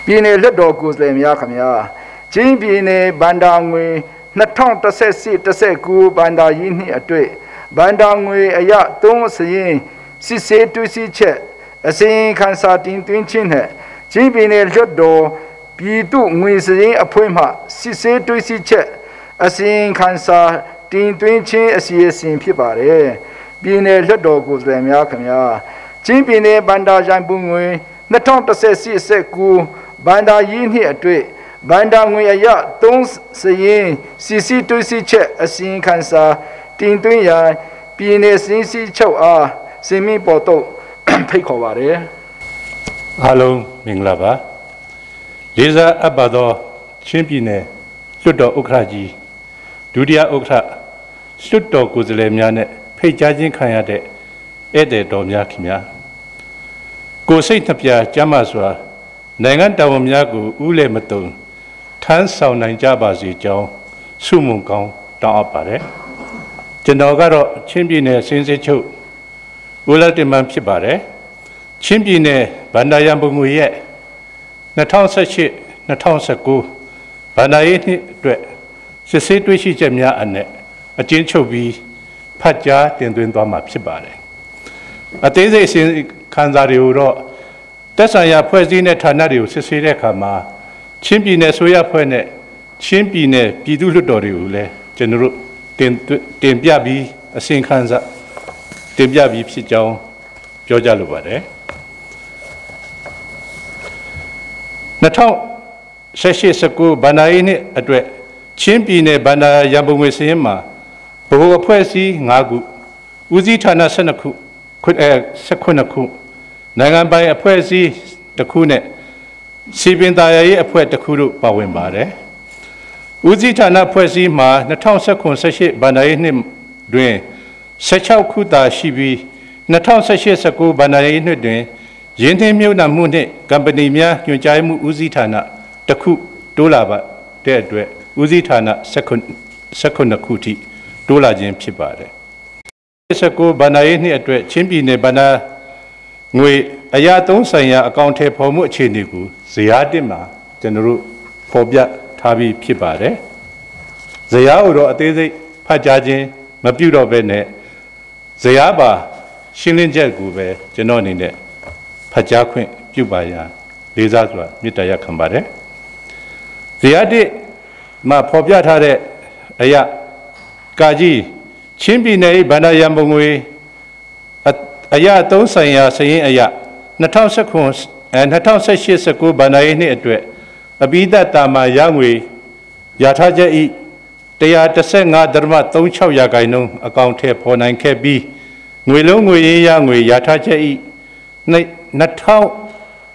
ပြည်နယ်လွှတ်တော်ကိုယ်စားလှယ်များခင်ဗျာချင်းပြည်နယ်ဗန္ဒာငွေ2014-19ဘန္ဒာရေးနှစ်အတွက်ဗန္ဒာငွေအရ3စရင်စစ်ဆေးတွေ့ရှိချက်အစီရင်ခံစာတင်သွင်းခြင်းနဲ့ချင်းပြည်နယ်လွှတ်တော်ပြည်သူ့ငွေစရင်အဖွဲ့မှစစ်ဆေးတွေ့ရှိချက်အစီရင်ခံစာတင်သွင်းခြင်းအစီအစဉ်ဖြစ်ပါတယ်ပြည်နယ်လွှတ်တော်ကိုယ်စားလှယ်များခင်ဗျာချင်းပြည်နယ်ဗန္ဒာရန်ပုံငွေ2014-19ဘန္ဒာရေးနှစ်အတွက်ဘန္ဒာငွေအရ3စရင်စီစီတွေ့ရှိချက်အစီရင်ခံစာတင်သွင်းရန်ပြည်နယ်စင်းစီချုပ်အားစင်မီပေါ်တော့ဖိတ်ခေါ်ပါတယ်အားလုံးမင်္ဂလာပါလေးစားအပ်ပါသောချင်းပြည်နယ်လွှတ်တော်ဥက္ကဋ္ဌကြီးဒုတိယဥက္ကဋ္ဌလွှတ်တော်ကိုယ်စားလှယ်များနဲ့ဖိတ်ကြားခြင်းခံရတဲ့ဧည့်သည်တော်များခင်ဗျာကိုစိတ်နှပြကျမ်းမာစွာနိုင်ငံတော်ဝန်များကိုဥလဲမတုံထမ်းဆောင်နိုင်ကြပါစေကြောင်းဆုမွန်ကောင်းတောင်းအပ်ပါတယ်ကျွန်တော်ကတော့ချင်းပြည်နယ်စင်းစစ်ချုပ်ဦးလတ်တင်မန်ဖြစ်ပါတယ်ချင်းပြည်နယ်ဗန္ဒာရန်ပုံငွေရဲ့2018-2019ဗန္ဒာရေးနှစ်အတွက်စစ်ဆေးတွေ့ရှိချက်များအနက်အကျဉ်းချုပ်ပြီးဖတ်ကြားတင်သွင်းသွားမှာဖြစ်ပါတယ်အသေးစိတ်အစီရင်ခံစာတွေကိုတော့သက်ဆိုင်ရာဖွဲ့စည်းတဲ့ဌာနတွေကိုစစ်ဆေးတဲ့အခါမှာချင်းပြည်နယ်ဆိုရဖွဲ့နဲ့ချင်းပြည်နယ်ပြည်သူ့လွှတ်တော်တွေကိုလည်းကျွန်တော်တို့တင်ပြပြီးအစီရင်ခံစာတင်ပြပြီးဖြစ်ကြောင်းပြောကြလိုပါတယ်2018-19ဘန္ဒာရေးနှစ်အတွက်ချင်းပြည်နယ်ဗန္ဒာရန်ပုံငွေစာရင်းမှာဗဟိုအဖွဲ့အစည်း5ခုဦးစီးဌာန12ခု19ခုနိုင်ငံပိုင်အဖွဲ့အစည်းတစ်ခုနဲ့စီပင်သားရေးအဖွဲ့တစ်ခုတို့ပါဝင်ပါတယ်ဦးစီးဌာနဖွဲ့စည်းမှာ2019-18ဘန္ဒာရေးနှစ်တွင်16ခုသာရှိပြီး2018-19ဘန္ဒာရေးနှစ်တွင်ရင်းနှီးမြှုပ်နှံမှုနှင့်ကမ္ပဏီများညွှန်ကြားမှုဦးစီးဌာနတစ်ခုတိုးလာပါတဲ့အတွက်ဦးစီးဌာန19ခုထိတိုးလာခြင်းဖြစ်ပါတယ်19ဘန္ဒာရေးနှစ်အတွက်ချင်းပြည်နယ်ဗန္ဒာငွေအရာ3ဆိုင်ရာအကောင့်ထဲပေါ်မှုအခြေအနေကိုဇယား1မှာကျွန်တော်တို့ဖော်ပြထားပြီးဖြစ်ပါတယ်ဇယားကိုတော့အသေးစိတ်ဖတ်ကြားခြင်းမပြုတော့ဘဲနဲ့ဇယားပါရှင်းလင်းချက်ကိုပဲကျွန်တော်အနေနဲ့ဖတ်ကြားခွင့်ပြုပါရန်လေးစားစွာမေတ္တာရပ်ခံပါတယ်ဇယား1မှာဖော်ပြထားတဲ့အရာကာကြီးချင်းပြည်နယ်ဗန္ဒာရန်ပုံငွေအရာ3ဆိုင်ရာစရင်အရာ2018-19ဘန္ဒာရေးနှစ်အတွက်အပိဓာတာမာရငွေရထားချက်ဤ115.36ရာခိုင်နှုန်းအကောင့်ထဲပေါ်နိုင်ခဲ့ပြီးငွေလုံးငွေရင်းရငွေရထားချက်ဤ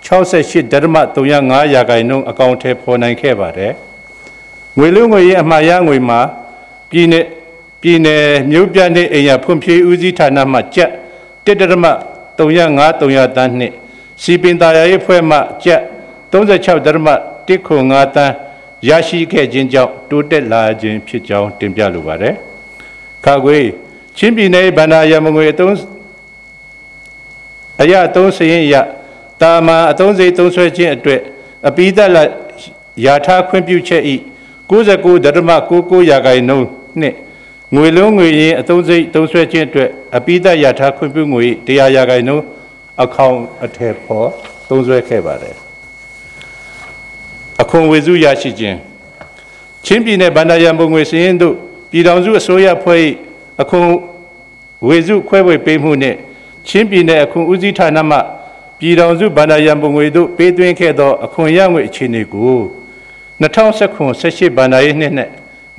2068.35ရာခိုင်နှုန်းအကောင့်ထဲပေါ်နိုင်ခဲ့ပါတယ်ငွေလုံးငွေရင်းအမှားရငွေမှာပြည်နယ်မြို့ပြနှင့်အိမ်ယာဖွံ့ဖြိုးဦးစီးဌာနမှကျပ်1.353တန်းနှင့်စီပင်သားရေးဖွဲ့မှကျပ်36.195တန်းရရှိခဲ့ခြင်းကြောင့်တိုးတက်လာခြင်းဖြစ်ကြောင်းတင်ပြလိုပါတယ်။ခါခွေချင်းပြည်နယ်ဗန္ဒာရန်ပုံငွေအရာ3စရင်ရတာမန်အသုံးစိတ်သုံးဆွဲခြင်းအတွက်အပိဓာရထားခွင့်ပြုချက်ဤ99.99ရာခိုင်နှုန်းနှင့်ငွေလုံးငွေရင်းအသုံးစိတ်သုံးဆွဲခြင်းအတွက်အပိဓာရထားခွင့်ပြုငွေ100ရာခိုင်နှုန်းအကောင့်အထည်ဖော်သုံးဆွဲခဲ့ပါတယ်အခွန်ဝေစုရရှိခြင်းချင်းပြည်နယ်ဗန္ဒာရန်ပုံငွေစရင်တို့ပြည်ထောင်စုအစိုးရဖွဲ့၏အခွန်ဝေစုခွဲဝေပေးမှုနှင့်ချင်းပြည်နယ်အခွန်ဦးစီးဌာနမှပြည်ထောင်စုဗန္ဒာရန်ပုံငွေတို့ပေးသွင်းခဲ့သောအခွန်ရငွေအခြေအနေကို2019-18ဘန္ဒာရေးနှစ်နဲ့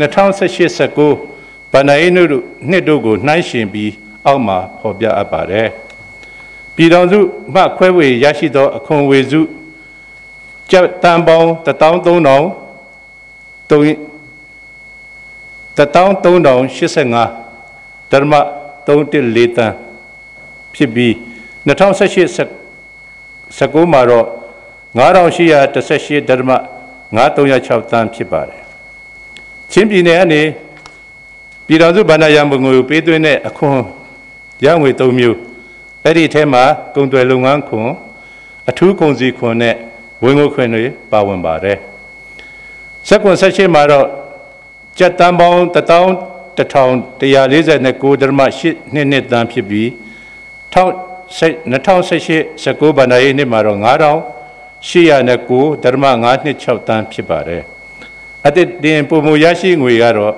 2018-19ဘန္ဒာရေးနှစ်တို့ကိုနှိုင်းယှဉ်ပြီးအောက်မှာဖော်ပြအပ်ပါတယ်ပြည်ထောင်စုမှခွဲဝေရရှိသောအခွန်ဝေစုကျပ်တန်ပေါင်း13,085.34တန်းဖြစ်ပြီး2018-19မှာတော့9,818.536တန်းဖြစ်ပါတယ်ချင်းပြည်နယ်ကနေပြည်ထောင်စုဗန္ဒာရန်ပုံငွေကိုပေးသွင်းတဲ့အခွန်ရငွေ3မျိုးအဲ့ဒီအထဲမှာကုန်သွယ်လုပ်ငန်းခွန်အထူးကုန်စည်ခွန်နဲ့ ဝင်ငွေခွင်တွေပါဝင်ပါတယ်စက္ကွန်ဆက်ရှိမှာတော့ကျပ်တန်ပေါင်း1149.8နှစ်တန်းဖြစ်ပြီး2018-19ဘဏ္ဍာရေးနှစ်မှာတော့9809.526တန်းဖြစ်ပါတယ်အတစ်တင်ပုံမူရရှိငွေကတော့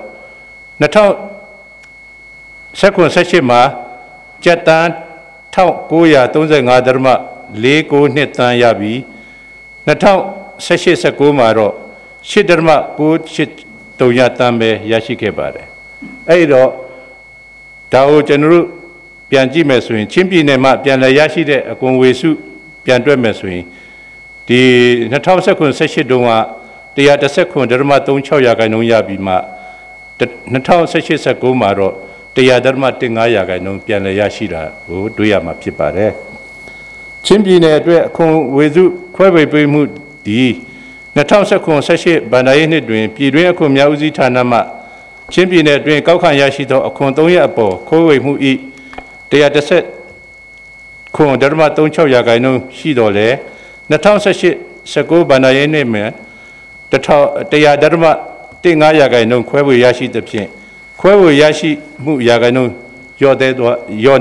2018မှာကျပ်တန်း1935.49တန်းရပြီး2018-19မှာတော့8.983တန်းပဲရရှိခဲ့ပါတယ်အဲ့တော့ဒါကိုကျွန်တော်တို့ပြန်ကြည့်မယ်ဆိုရင်ချင်းပြည်နယ်မှာပြန်လည်ရရှိတဲ့အကွန်ဝေစုပြန်တွက်မယ်ဆိုရင်ဒီ2019-18တုန်းက119.36ရာခိုင်နှုန်းရပြီးမှ2018-19မှာတော့100.15ရာခိုင်နှုန်းပြန်လည်ရရှိတာကိုတွေ့ရမှာဖြစ်ပါတယ်ချင်းပြည်နယ်အတွက်အခွန်ဝေစုခွဲဝေပေးမှုဒီ2019-18ဘဏ္ဍာရေးနှစ်တွင်ပြည်တွင်းအခွန်များဦးစီးဌာနမှချင်းပြည်နယ်အတွင်းကောက်ခံရရှိသောအခွန်300အပေါ်ခွဲဝေမှု၏110ခွန်.36ရာခိုင်နှုန်းရှိတော်လဲ2018-19ဘဏ္ဍာရေးနှစ်မှာ100.15ရာခိုင်နှုန်းခွဲဝေရရှိသဖြင့်ခွဲဝေရရှိမှုရာခိုင်နှုန်းလျော့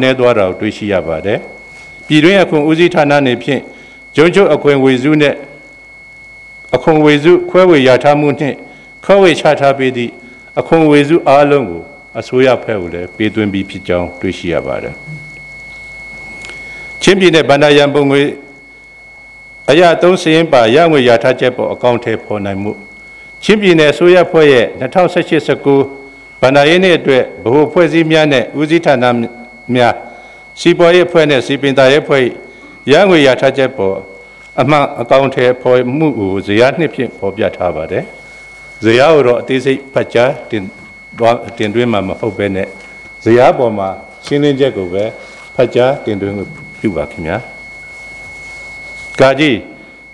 နေသွားတာကိုတွေ့ရှိရပါတယ်ပြည်တွင်းအခွန်ဦးစီးဌာနနေဖြင့်ဂျုံချုပ်အခွန်ဝေစုနဲ့အခွန်ဝေစုခွဲဝေရထားမှုနှင့်ခွဲဝေချထားပေးသည့်အခွန်ဝေစုအားလုံးကိုအစိုးရဖက်ကိုလည်းပေးသွင်းပြီးဖြစ်ကြောင်းတွေ့ရှိရပါတယ်ချင်းပြည်နယ်ဗန္ဒာရန်ပုံငွေအရာသုံးစရင်ပါရငွေရထားချက်ပေါ်အကောင့်ထဲပေါ်နိုင်မှုချင်းပြည်နယ်အစိုးရဖွဲ့ရဲ့2018-19ဗန္ဒာရေးနှစ်အတွက်ဗဟိုဖွဲ့စည်းများနဲ့ဦးစီးဌာနများစီပေါ်ရေးဖွဲ့နဲ့စီပင်သားရေးဖွဲ့ရငွေရထားချက်ပေါ်အမှန်အကောင့်ထဲပေါ်မှုကိုဇယားနှစ်ဖြင့်ပေါ်ပြထားပါတယ်ဇယားကိုတော့အသေးစိတ်ဖတ်ကြားတင်သွင်းမှာမဟုတ်ဘဲနဲ့ဇယားပေါ်မှာရှင်းလင်းချက်ကိုပဲဖတ်ကြားတင်သွင်းပြုပါခင်ဗျာကာကြီး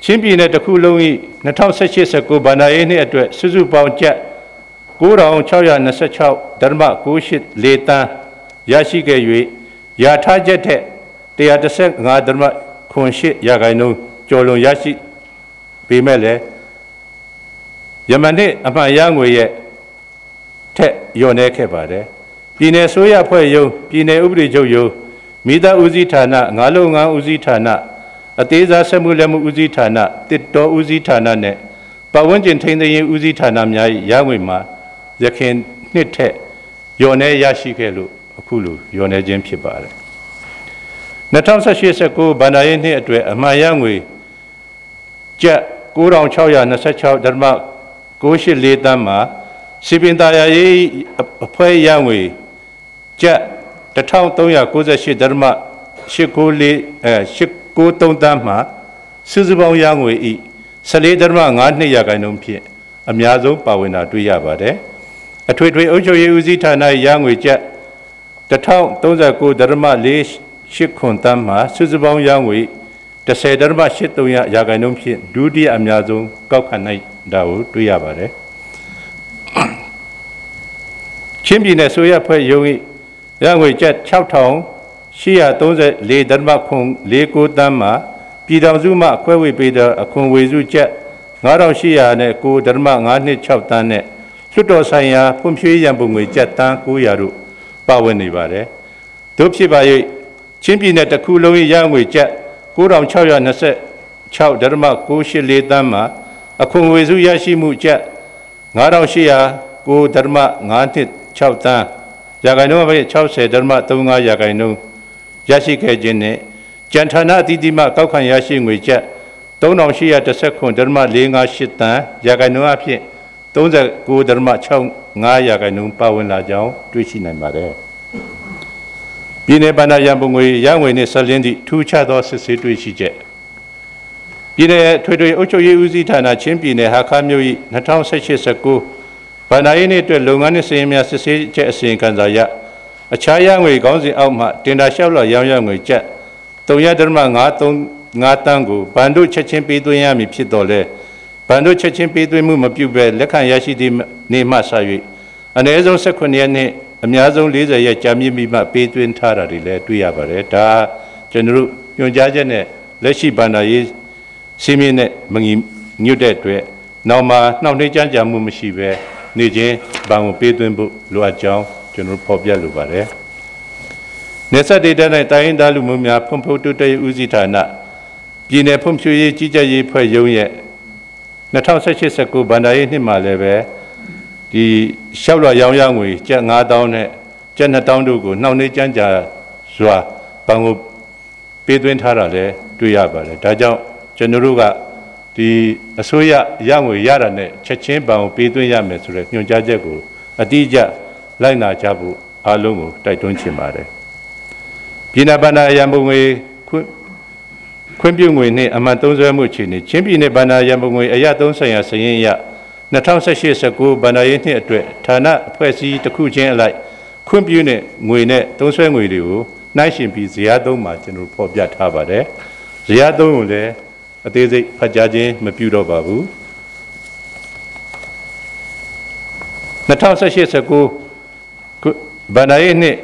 ချင်းပြည်နယ်တစ်ခုလုံး၏2018-19ဘဏ္ဍာရေးနှစ်အတွက်စုစုပေါင်းကျပ်9626.984တန်းရရှိခဲ့၍ရထားချက်ထက်115.8ရာခိုင်နှုန်းကျော်လွန်ရရှိပေမဲ့လည်းယမန်နှစ်အမှန်ရငွေရဲ့ထက်လျော့နေခဲ့ပါတယ်ပြည်내ဆိုရဖွဲ့ရုံးပြည်내ဥပဒေချုပ်ရုံးမိသားဦးစီးဌာနငါးလုံးငန်းဦးစီးဌာနအသေးစားဆက်မှုလက်မှုဦးစီးဌာနတစ်တော်ဦးစီးဌာနနဲ့ပတ်ဝန်းကျင်ထိန်းသိမ်းရေးဦးစီးဌာနများရငွေမှာရခင်နှစ်ထက်လျော့နေရရှိခဲ့လို့အခုလိုလျော့နေခြင်းဖြစ်ပါတယ်2018-19ဘဏ္ဍာရေးနှစ်အတွက်အမှန်ရငွေကျပ်9626.984တန်းမှာစီပင်သားရေးအဖွဲ့ရငွေကျပ်1398.893တန်းမှာစုစုပေါင်းရငွေဤ14.52ရာခိုင်နှုန်းဖြင့်အများဆုံးပါဝင်တာတွေ့ရပါတယ်အထွေထွေအုပ်ချုပ်ရေးဦးစီးဌာနရငွေကျပ်1039.48တန်းမှာစုစုပေါင်းရငွေ10.83ရာခိုင်နှုန်းဖြင့်ဒုတိယအများဆုံးကောက်ခံနိုင်တာကိုတွေ့ရပါတယ်ချင်းပြည်နယ်ဆိုရဖွဲ့ရုံး၏ရငွေကျပ်6834.49တန်းမှာပြည်ထောင်စုမှခွဲဝေပေးသောအခွန်ဝေစုကျပ်9809.526တန်းနဲ့လွှတ်တော်ဆိုင်ရာဖွံ့ဖြိုးရေးရန်ပုံငွေကျပ်တန်း900တို့ပါဝင်နေပါတယ်တို့ဖြစ်ပါ၍ချင်းပြည်နယ်တစ်ခုလုံး၏ရငွေကျပ်9626.984တန်းမှာအခွန်ဝေစုရရှိမှုကျပ်9809.526တန်းရာခိုင်နှုန်းအဖြစ်60.35ရာခိုင်နှုန်းရရှိခဲ့ခြင်းနဲ့ကြံဌာနအသီးသီးမှကောက်ခံရရှိငွေကျပ်3819.458တန်းရာခိုင်နှုန်းအဖြစ်39.65ရာခိုင်နှုန်းပါဝင်လာကြောင်းတွေ့ရှိနိုင်ပါတယ်ပြည်내ဘဏ္ဍာရန်ပုံငွေရငွေနှင့်ဆက်လင်းသည့်ထူးခြားသောစစ်ဆေးတွေ့ရှိချက်ပြည်내ထွေထွေအုပ်ချုပ်ရေးဦးစီးဌာနချင်းပြည်내ဟာခါမြို့၏2018-19ဘဏ္ဍာရေးနှင့်အတွက်လုပ်ငန်းနှင့်စီးရင်များစစ်ဆေးချက်အစီရင်ခံစာရအခြားရငွေခေါင်းစဉ်အောက်မှတင်ဒါလျှောက်လွှာရောင်းရငွေကျပ်3.535တန်းကိုဘဏ်တို့ချက်ချင်းပေးသွင်းရမည်ဖြစ်တော်လဲဘဏ်တို့ချက်ချင်းပေးသွင်းမှုမပြုဘဲလက်ခံရရှိသည့်နေ့မှစ၍အနည်းဆုံး18ရက်နှင့်အများဆုံး40ရက်ကြာမြင့်ပြီးမှပေးသွင်းထားတာတွေလည်းတွေ့ရပါတယ်ဒါကျွန်တော်တို့ညွှန်ကြားချက်နဲ့လက်ရှိဘဏ္ဍာရေး စီမင်းနဲ့မငီညွတ်တဲ့အတွက်နောက်မှာနှောင့်နှေးကြမ်းကြမှုမရှိဘဲနေချင်းဘဏ်ကိုပေးသွင်းဖို့လိုအပ်ကြောင်းကျွန်တော်ဖော်ပြလိုပါတယ်။နေဆက်ဒေတာနဲ့တိုင်းရင်းသားလူမျိုးများဖွံ့ဖြိုးတိုးတက်ရေးဦးစီးဌာနပြည်내ဖွံ့ဖြိုးရေးကြီးကြပ်ရေးဖွဲ့ရုံးရဲ့2018-19ဘဏ္ဍာရေးနှစ်မှာလည်းပဲဒီရှောက်လွှာရောင်းရငွေကျပ်9000နဲ့ကျပ်2000တို့ကိုနှောင့်နှေးကြမ်းကြစွာဘဏ်ကိုပေးသွင်းထားတာလည်းတွေ့ရပါတယ်။ဒါကြောင့်ကျွန်တော်တို့ကဒီအစိုးရရငွေရတာနဲ့ချက်ချင်းဘဏ်ကိုပေးသွင်းရမယ်ဆိုတဲ့ညွှန်ကြားချက်ကိုအတိအကျလိုက်နာကြဖို့အားလုံးကိုတိုက်တွန်းချင်ပါတယ်။ပြည်내ဘဏ္ဍာရန်ပုံငွေခွင့်ပြုငွေနဲ့အမှန်သုံးစွဲမှုအခြေအနေချင်းပြည်내ဘဏ္ဍာရန်ပုံငွေအရသုံးဆိုင်ရာစည်ရင်းအရ2018-19ဘဏ္ဍာရေးနှစ်အတွက်ဌာနအဖွဲ့အစည်းတစ်ခုချင်းအလိုက်ခွင့်ပြုတဲ့ငွေနဲ့သုံးစွဲငွေတွေကိုနှိုင်းယှဉ်ပြီးဇယားသုံးမှာကျွန်တော်ဖော်ပြထားပါတယ်။ဇယားသုံးကိုလည်းအသေးစိတ်ဖတ်ကြားခြင်းမပြုတော့ပါဘူး2018-19ဘဏ္ဍာရေးနှစ်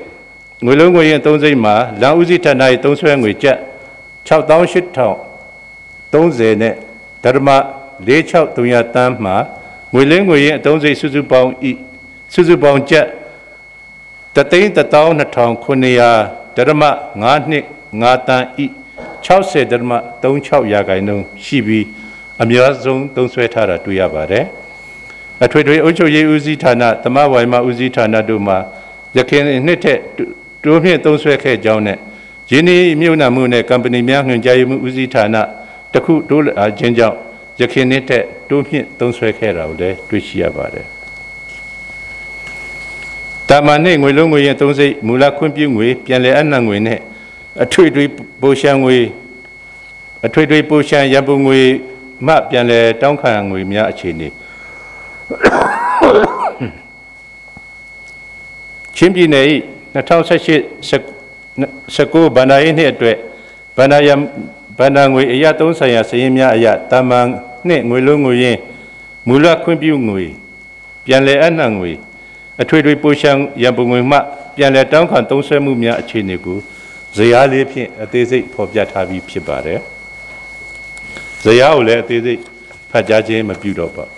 ငွေလုံးငွေရင်းသုံးစိတ်မှာလမ်းဦးစီးဌာနရဲ့သုံးစွဲငွေကျပ်68,030နဲ့ဒရမ46,300တန်းမှာငွေလင်းငွေရင်းအသုံးစိတ်စုစုပေါင်းကျပ်3,12,900ဒရမ9.5တန်းဤ60ဒရမ36ရာခိုင်နှုန်းရှိပြီးအများဆုံးသုံးစွဲထားတာတွေ့ရပါတယ်။အထွေထွေအုပ်ချုပ်ရေးဦးစီးဌာန၊သမဝိုင်မဦးစီးဌာနတို့မှာရခိုင်နှစ်ထက်တိုးမြင့်သုံးစွဲခဲ့ကြောင်းနဲ့ရင်းနှီးမြှုပ်နှံမှုနဲ့ကုမ္ပဏီများညွှန်ကြားမှုဦးစီးဌာနတခုတိုးလာခြင်းကြောင့်ရခိုင်နှစ်ထက်တိုးမြင့်သုံးစွဲခဲ့တာကိုလည်းတွေ့ရှိရပါတယ်။တာမန်နဲ့ငွေလုံးငွေရင်းသုံးစိတ်မူလခွင့်ပြုငွေပြန်လည်အနှံငွေနဲ့အထွေထွေပိုရှံငွေရန်ပုံငွေမှပြန်လည်တောင်းခံငွေများအခြေအနေချင်းပြည်နယ်၏2018-19ဘဏ္ဍာရေးနှစ်အတွက်ဘဏ္ဍာငွေအရသုံးဆိုင်ရာစည်ရင်းများအရတာမန်နှင့်ငွေလုံးငွေရင်းမူလခွင့်ပြုငွေပြန်လည်အနှံငွေအထွေထွေပိုရှံရန်ပုံငွေမှပြန်လည်တောင်းခံသုံးစွဲမှုများအခြေအနေကိုဇယားလေးဖြင့်အသေးစိတ်ဖော်ပြထားပြီးဖြစ်ပါတယ်။ဇယားကိုလည်းအသေးစိတ်ဖတ်ကြားခြင်းမပြုတော့ပါ။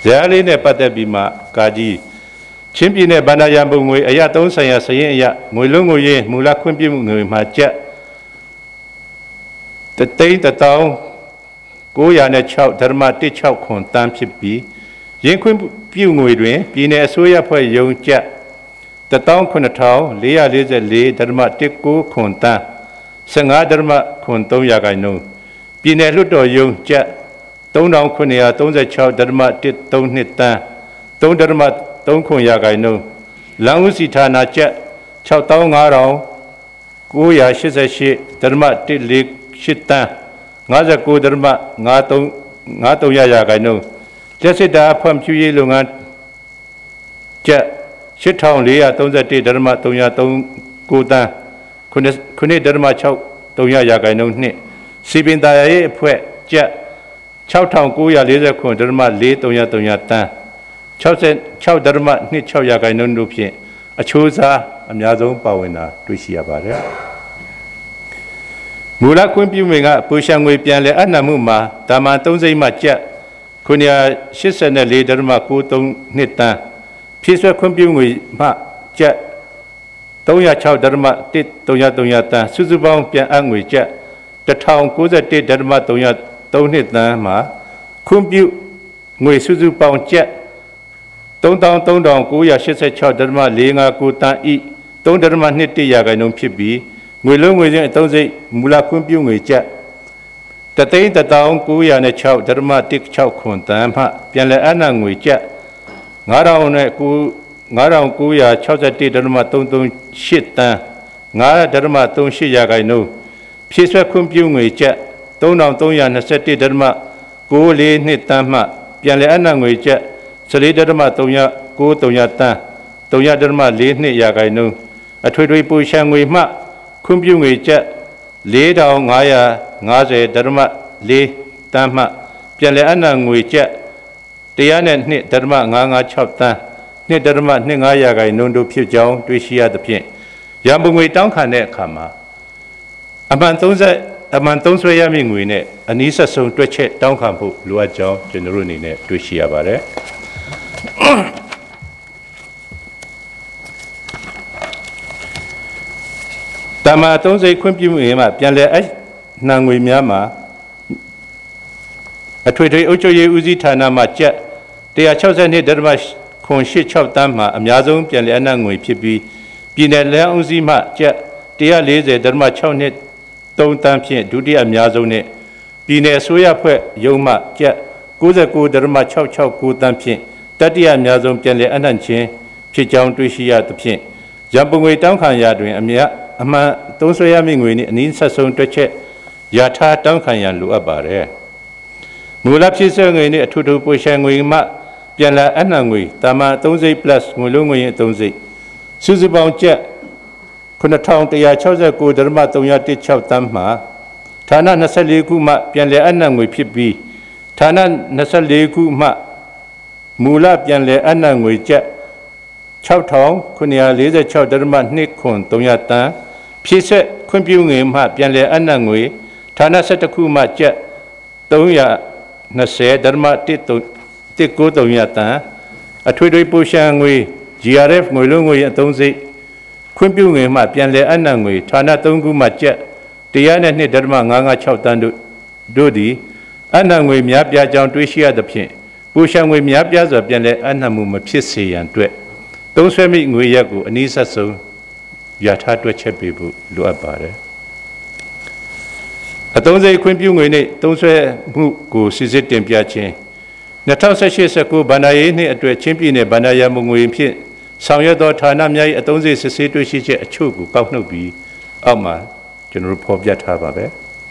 ဇယားလေးနဲ့ပတ်သက်ပြီးမှကာကြီးချင်းပြည်နယ်ဗန္ဒာရန်ပုံငွေအရသုံးဆိုင်ရာစည်ရင်းအရငွေလုံးငွေရင်းမူလခွင့်ပြုမှုငွေမှာကျပ်3,906ဒရမ169ခွန်တန်းဖြစ်ပြီးရင်းခွင့်ပြုငွေတွင်ပြည်내အစိုးရဖွဲ့ရုံးကျပ်19,444ဒရမ19ခွန်တန်း15ဒရမခွန်3ရာခိုင်နှုန်းပြည်내လွှတ်တော်ရုံးကျပ်3,936ဒရမ132တန်း3ဒရမ3ခွန်ရာခိုင်နှုန်းလမ်းဦးစီဌာနကျပ်65,988ဒရမ148တန်း59ဒရမ53ရာခိုင်နှုန်းလက်စစ်တာဖွံ့ဖြိုးရေးလုပ်ငန်းကျပ်8,431ဒရမ339တန်း9ဒရမ63ရာခိုင်နှုန်းနှင့်စီပင်သာယာရေးအဖွဲ့ကျပ်6,940ဒရမ433တန်း66ဒရမ26ရာခိုင်နှုန်းတို့ဖြင့်အချိုးစားအများဆုံးပါဝင်တာတွေ့ရှိရပါတယ်။မူလခွင့်ပြုငွေကပိုရှံငွေပြန်လည်အနှံမှုမှာဒါမှ3စိတ်မှကျပ်984ဒရမ93တန်းဖြည့်ဆွဲခွင့်ပြုငွေမှကျပ်306ဒရမ133တန်းစုစုပေါင်းပြန်အပ်ငွေကျပ်1091ဒရမ332တန်းမှာခွင့်ပြုငွေစုစုပေါင်းကျပ်33,986ဒရမ459တန်းဤ3ဒရမ21ရာခိုင်နှုန်းဖြစ်ပြီးငွေလုံးငွေချင်းအသုံးစိတ်မူလခွင့်ပြုငွေကျပ်3,906ဒရမ16ခွန်တန်းမှပြန်လည်အနှံငွေကျပ်9,961ဒရမ338တန်း9ဒရမ38ရာခိုင်နှုန်းဖြည့်ဆွဲခွင့်ပြုငွေကျပ်3,321ဒရမ942တန်းမှပြန်လည်အနှံငွေကျပ်14ဒရမ393တန်း3ဒရမ42ရာခိုင်နှုန်းအထွေထွေပိုရှံငွေမှခွင့်ပြုငွေကျပ်4,550ဒရမ4တန်းမှပြန်လည်အနှံငွေကျပ်102ဒရမ956တန်း2ဒရမ25ရာခိုင်နှုန်းတို့ဖြစ်ကြောင်းတွေ့ရှိရသဖြင့်ရန်ပုံငွေတောင်းခံတဲ့အခါမှာအမှန် အမှန်သုံးဆွဲရမည့်ငွေနဲ့အနည်းဆက်ဆုံးတွက်ချက်တောင်းခံဖို့လိုအပ်ကြောင်းကျွန်တော်တို့အနေနဲ့တွေ့ရှိရပါတယ်တမန်သုံးစိတ်ခွင့်ပြုမှုမှာပြန်လည်အနှံငွေများမှာအထွေထွေအုပ်ချုပ်ရေးဦးစီးဌာနမှကျပ်162.86 တန်းမှာအများဆုံးပြန်လည်အနှံငွေဖြစ်ပြီးပြည်내လမ်းဦးစီးမှကျပ်140.62 3 တန်းဖြင့်ဒုတိယအများဆုံးနဲ့ပြည်내အစိုးရဖွဲ့ရုံးမှကျပ်99.669 တန်းဖြင့်တတိယအများဆုံးပြန်လည်အနှံခြင်းဖြစ်ကြောင်းတွေ့ရှိရသဖြင့်ရန်ပုံငွေတောင်းခံရတွင်အမှန်သုံးစွဲရမည့်ငွေနှင့်အနည်းဆက်ဆုံးတွက်ချက်ရထားတောင်းခံရန်လိုအပ်ပါသည်မူလဖြစ်ဆက်ငွေနှင့်အထူးထူးပွေရှန်ငွေမှပြန်လည်အနှံငွေတာမန်3စိတ် plus ငွေလုံးငွေရင်3စိတ်စုစုပေါင်းကျပ်9169.316 တန်းမှာဌာန24ခုမှပြန်လည်အနှံငွေဖြစ်ပြီးဌာန24ခုမှမူလပြန်လည်အနှံငွေကျပ်6946.293 တန်းဖြစ်ဆက်ခွင့်ပြုငွေမှပြန်လည်အနှံငွေဌာန17ခုမှကျပ်320.193 တန်းအထွေထွေပို့ရှန်ငွေ GRF ငွေလုံးငွေအသုံးစိတ်ခွင့်ပြုငွေမှပြန်လည်အနှံငွေဌာန3ခုမှကျပ်102.556 တန်းတို့သည်အနှံငွေများပြားကြောင်းတွေးရှိရသဖြင့်ပို့ရှန်ငွေများပြားစွာပြန်လည်အနှံမှုမဖြစ်စေရန်အတွက်သုံးစွဲမိငွေရက်ကိုအနည်းဆက်ဆုံးရထားတွက်ချက်ပေးဖို့လိုအပ်ပါတယ်အသုံးစိတ်ခွင့်ပြုငွေနှင့်သုံးစွဲမှုကိုစစ်စစ်တင်ပြခြင်း2018-19 ဘဏ္ဍာရေးနှင့်အတွက်ချင်းပြည်နယ်ဘဏ္ဍာရမငွေဖြင့်ဆောင်ရွက်သောဌာနများ၏အသုံးစိတ်စစ်ဆေးတွေ့ရှိချက်အချို့ကိုကောက်နှုတ်ပြီးအောက်မှာကျွန်တော်ဖော်ပြထားပါပဲ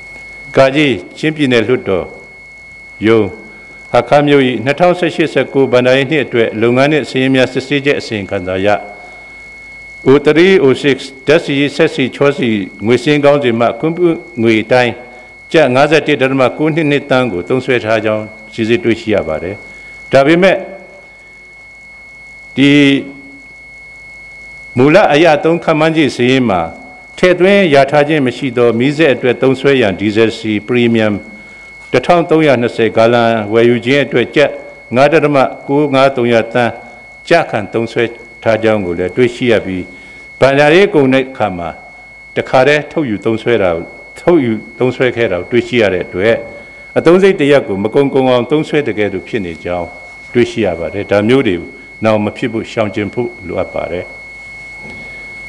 ။ကာကြီးချင်းပြည်နယ်လွှတ်တော်ယုံဟာခါမျိုး၏2018-19 ဘဏ္ဍာရေးနှင့်အတွက်လုပ်ငန်းနှင့်စီးရင်များစစ်ဆေးချက်အစီရင်ခံစာရ O306 ဓာတ်ဆီဆက်စီချောစီငွေစင်းကောင်းစီမှခွင့်ပြုငွေအတိုင်းကျပ်51.922 တန်းကိုသုံးစွဲထားကြောင်းစစ်ဆေးတွေ့ရှိရပါတယ်။ဒါပေမဲ့ဒီမူလအရာသုံးခန့်မှန်းခြေစီးရင်မှာထည့်သွင်းရထားခြင်းမရှိသောမီးစက်အတွက်သုံးစွဲရန်ဒီဇယ်စီပရီမီယမ်1320 ဂါလံဝယ်ယူခြင်းအတွက်ကျပ်9.953 တန်းကျခံသုံးစွဲထားကြောင်းကိုလည်းတွေ့ရှိရပြီးဗန္ဒာရေးကုန်တဲ့အခါမှာတခါတည်းထုတ်ယူသုံးစွဲခဲ့တာတွေ့ရှိရတဲ့အတွက်အသုံးစိတ်တရက်ကိုမကုံအောင်သုံးစွဲတကယ်လို့ဖြစ်နေကြောင်းတွေ့ရှိရပါတယ်ဒါမျိုးတွေနောက်မဖြစ်ဖို့ရှောင်ကျဉ်ဖို့လိုအပ်ပါတယ်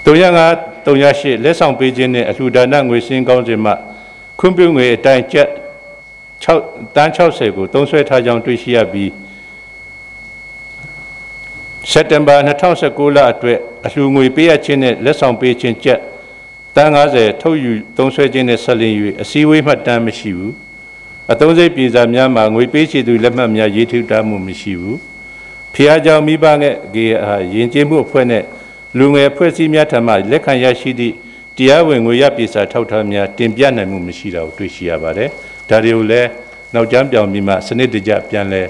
308လက်ဆောင်ပေးခြင်းနဲ့အလှူဒါနငွေစင်းကောင်းခြင်းမှခွင့်ပြုငွေအတိုင်းကျပ်60ကိုသုံးစွဲထားကြောင်းတွေ့ရှိရပြီးစက်တင်ဘာ2019လအတွက်အလှူငွေပေးအပ်ခြင်းနဲ့လက်ဆောင်ပေးခြင်းကျပ်50ထုတ်ယူသုံးစွဲခြင်းနဲ့ဆက်လင်း၍အစည်းအဝေးမှတ်တမ်းမရှိဘူးအသုံးစိတ်ပြည်စာများမှာငွေပေးချေသူလက်မှတ်များရေးထုတ်ထားမှုမရှိဘူးဖျားကြောင်မိဘငယ်ရင်ကျေးမှုအဖွဲ့နဲ့လူငယ်အဖွဲ့အစည်းများထံမှလက်ခံရရှိသည့်တရားဝင်ငွေရပြည်စာထောက်ထားများတင်ပြနိုင်မှုမရှိတာကိုတွေ့ရှိရပါတယ်ဒါတွေကိုလည်းနောက်ကျမ်းပြောင်ပြီးမှစနစ်တကျပြန်လဲ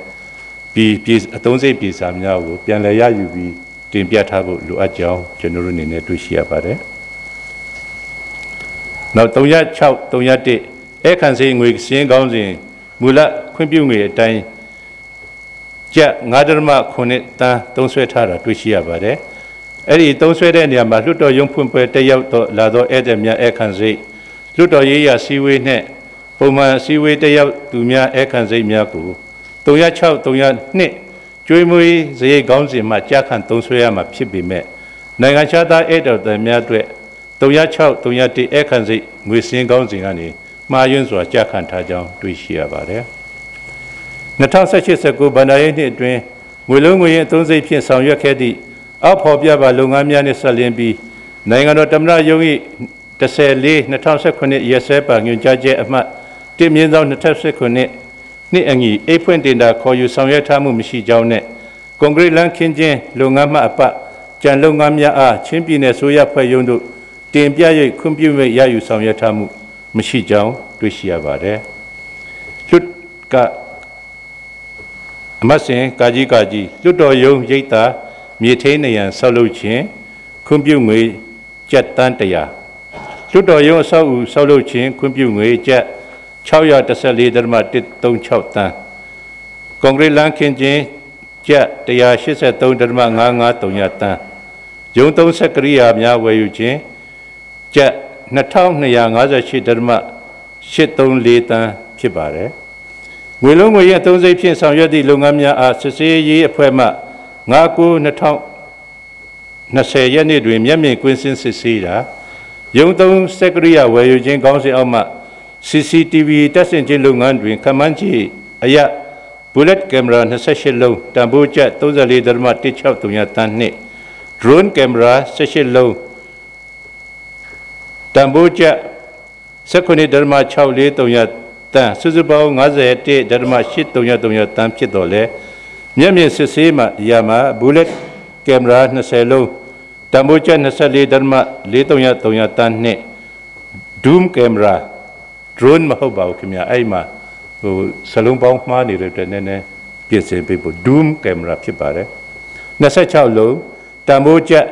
ပြီးအသုံးစိတ်ပြည်စာများကိုပြန်လဲရယူပြီးတင်ပြထားဖို့လိုအပ်ကြောင်းကျွန်တော်တို့အနေနဲ့တွေ့ရှိရပါတယ်နောက်306 အခန်းစိငွေစင်းကောင်းစဉ်မူလခွင့်ပြုငွေအတိုင်းကျပ်9.9 တန်းသုံးစွဲထားတာတွေ့ရှိရပါတယ်အဲ့ဒီသုံးစွဲတဲ့နေရာမှာလွှတ်တော်ရုံးဖွင့်ပွဲတက်ရောက်တော့လာသောဧည့်သည်များအခန်းစိလွှတ်တော်ရေးရာစည်းဝေးနဲ့ပုံမှန်စည်းဝေးတက်ရောက်သူများအခန်းစိများကို306 ကျွေးမွေးစရိတ်ကောင်းစဉ်မှာကြာခံသုံးစွဲရမှာဖြစ်ပေမဲ့နိုင်ငံခြားသားဧည့်သည်များအတွက်306 အခန်းစိငွေစင်းကောင်းစဉ်ကနေမှားယွင်းစွာကြာခံထားကြောင်းတွေ့ရှိရပါတယ်2018-19 ဘဏ္ဍာရေးနှစ်အတွင်းငွေလုံးငွေရင်အသုံးစိတ်ဖြင့်ဆောင်ရွက်ခဲ့သည့်အောက်ဖော်ပြပါလုပ်ငန်းများနှင့်ဆက်လျင်းပြီးနိုင်ငံတော်သမ္မတရုံး၏14/2019ရက်စွဲပါညွှန်ကြားချက်အမှတ်1/2019နှစ်အညီအိတ်ဖွင့်တင်တာခေါ်ယူဆောင်ရွက်ထားမှုမရှိကြောင်းနဲ့ကွန်ကရစ်လမ်းခင်းခြင်းလုပ်ငန်းမှအပကြံလုပ်ငန်းများအားချင်းပြည်နယ်ဆိုရဖွဲ့ရုံးတို့တင်ပြ၍ခွင့်ပြုမိရယူဆောင်ရွက်ထားမှုမရှိကြောင်းတွေ့ရှိရပါတယ်လွတ်ကအမတ်စင်ကာကြီးလွတ်တော်ရုံးရိပ်သာမြေထိန်နေရန်ဆောက်လုပ်ခြင်းခွင့်ပြုငွေကျပ်တန်း100 လွတ်တော်ရုံးအဆောက်အဦဆောက်လုပ်ခြင်းခွင့်ပြုငွေကျပ်614.136 တန်းကွန်ကရစ်လမ်းခင်းခြင်းကျပ်183.553 တန်းရုံးသုံးစက်ကရိယာများဝယ်ယူခြင်းကျပ်2258.834 တန်းဖြစ်ပါတယ်ငွေလုံးငွေရဲ့အသုံးစရိတ်ဖြင့်ဆောင်ရွက်သည့်လုပ်ငန်းများအားစစ်ဆေးရေးအဖွဲ့မှ9/9/2020 ရက်နေ့တွင်မျက်မြင်ကွင်းဆင်းစစ်ဆေးတာရုံးသုံးစက်ကရိယာဝယ်ယူခြင်းကောင်းစဉ်အောက်မှ CCTV တပ်ဆင်ခြင်းလုပ်ငန်းတွင်ခန့်မှန်းခြေအရ bullet camera 28 လုံးတန်ဖိုးကျပ် 34.163 တန်းနှင့် drone camera 18 လုံးတန်ဖိုးကျပ် 19.643 တန်းစုစုပေါင်း 51.833 တန်းဖြစ်တော်လဲမျက်မြင်စစ်ဆေးမှရမှာ bullet camera 20 လုံးတန်ဖိုးကျပ် 24.433 တန်းနှင့် doom camera drone မဟုတ်ပါဘူးခင်ဗျာအဲ့မှာဟိုစလုံးပေါင်းမှားနေတဲ့အတွက်နည်းနည်းပြင်ဆင်ပေးဖို့ doom camera ဖြစ်ပါတယ်26 လုံးတန်ဖိုးကျပ်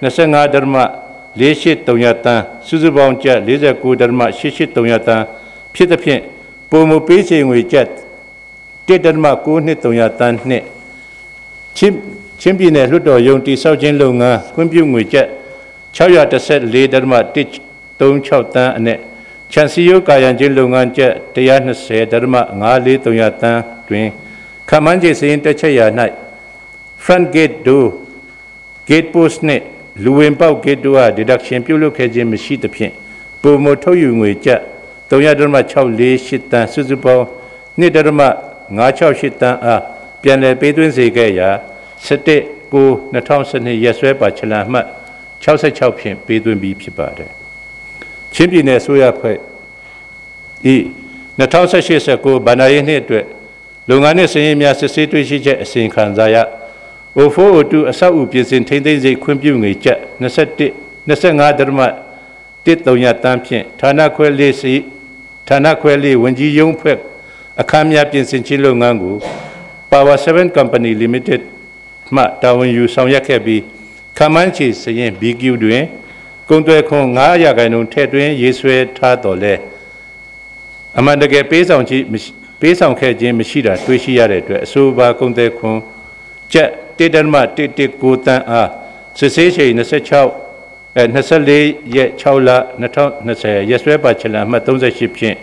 25.483 တန်းစုစုပေါင်းကျပ် 49.883 တန်းဖြစ်သဖြင့်ပုံမပေးချေငွေကျပ် 1.923 တန်းနှင့်ချင်းပြည်နယ်လွှတ်တော်ရုံးတည်ဆောက်ခြင်းလုပ်ငန်းခွင့်ပြုငွေကျပ်614.136 တန်းအနက်ချန်စီယိုကာယံခြင်းလုပ်ငန်းကျပ် 120.543 တန်းတွင်ခန့်မှန်းခြေစရင်တက်ချက်ရာ၌ front gate door gate post နှင့်လူဝင်ပေါက် gate door အား deduction ပြုလုပ်ခဲ့ခြင်းမရှိသဖြင့်ပုံမထုတ်ယူငွေကျပ် 3.648 တန်းစုစုပေါင်း 2.568 တန်းအားပြန်လည်ပေးသွင်းစေခဲ့ရာ17/9/2012 ရက်စွဲပါချလန်မှတ်66ဖြင့်ပေးသွင်းပြီးဖြစ်ပါတယ်ချင်းပြည်နယ်အစိုးရဖွဲ့ဤ2018-19 ဘဏ္ဍာရေးနှစ်အတွက်လုပ်ငန်းနှင့်စာရင်းများစစ်ဆေးတွေ့ရှိချက်အစီရင်ခံစာရ O4O2 အဆောက်အဦပြင်ဆင်ထိန်းသိမ်းစိတ်ခွင့်ပြုငွေကျပ်25.133 တန်းဖြင့်ဌာနခွဲလေးဝန်ကြီးရုံးဖွဲ့အခမ်းများပြင်ဆင်ခြင်းလုပ်ငန်းကို Power 7 Company Limited မှတာဝန်ယူဆောင်ရွက်ခဲ့ပြီးခန့်မှန်းခြေစာရင်း BQ တွင်ကုန်သွယ်ခွန်9%ထည့်သွင်းရေးဆွဲထားတော်လဲအမှန်တကယ်ပေးဆောင်ခဲ့ခြင်းမရှိတာတွေ့ရှိရတဲ့အတွက်အဆိုပါကုန်သွယ်ခွန်ကျပ်1.119 တန်းအားစစ်ဆေးချိန်24ရက်6လ2020ရက်စွဲပါချလန်မှတ်38ဖြင့်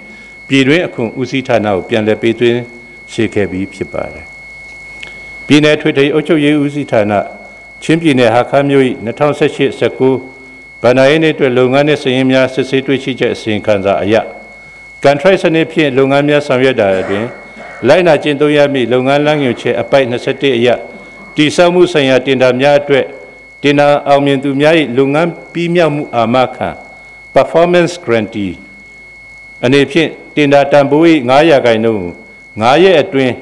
ပြည်တွင်းအခွန်ဦးစီးဌာနကိုပြန်လည်ပေးသွင်းစေခဲ့ပြီးဖြစ်ပါတယ်ပြည်내ထွေထွေအုပ်ချုပ်ရေးဦးစီးဌာနချင်းပြည်နယ်ဟာခါမြို့၏2018-19ဘဏ္ဍာရေးနှစ်အတွက်လုပ်ငန်းနှင့်စာရင်းများစစ်ဆေးတွေ့ရှိချက်အစီရင်ခံစာအရကန်ထရိုက်စနစ်ဖြင့်လုပ်ငန်းများဆောင်ရွက်တာအတွင်လိုက်နာကျင့်သုံးရမည့်လုပ်ငန်းလမ်းညွှန်ချက်အပိုက်21အရတည်ဆောက်မှုဆိုင်ရာတင်ဒါများအတွက်တင်ဒါအောင်မြင်သူများ၏လုပ်ငန်းပြီးမြောက်မှုအာမခံ performance guarantee အနေဖြင့်တင်ဒါတန်ဖိုး၏9%ကို9ရက်အတွင်း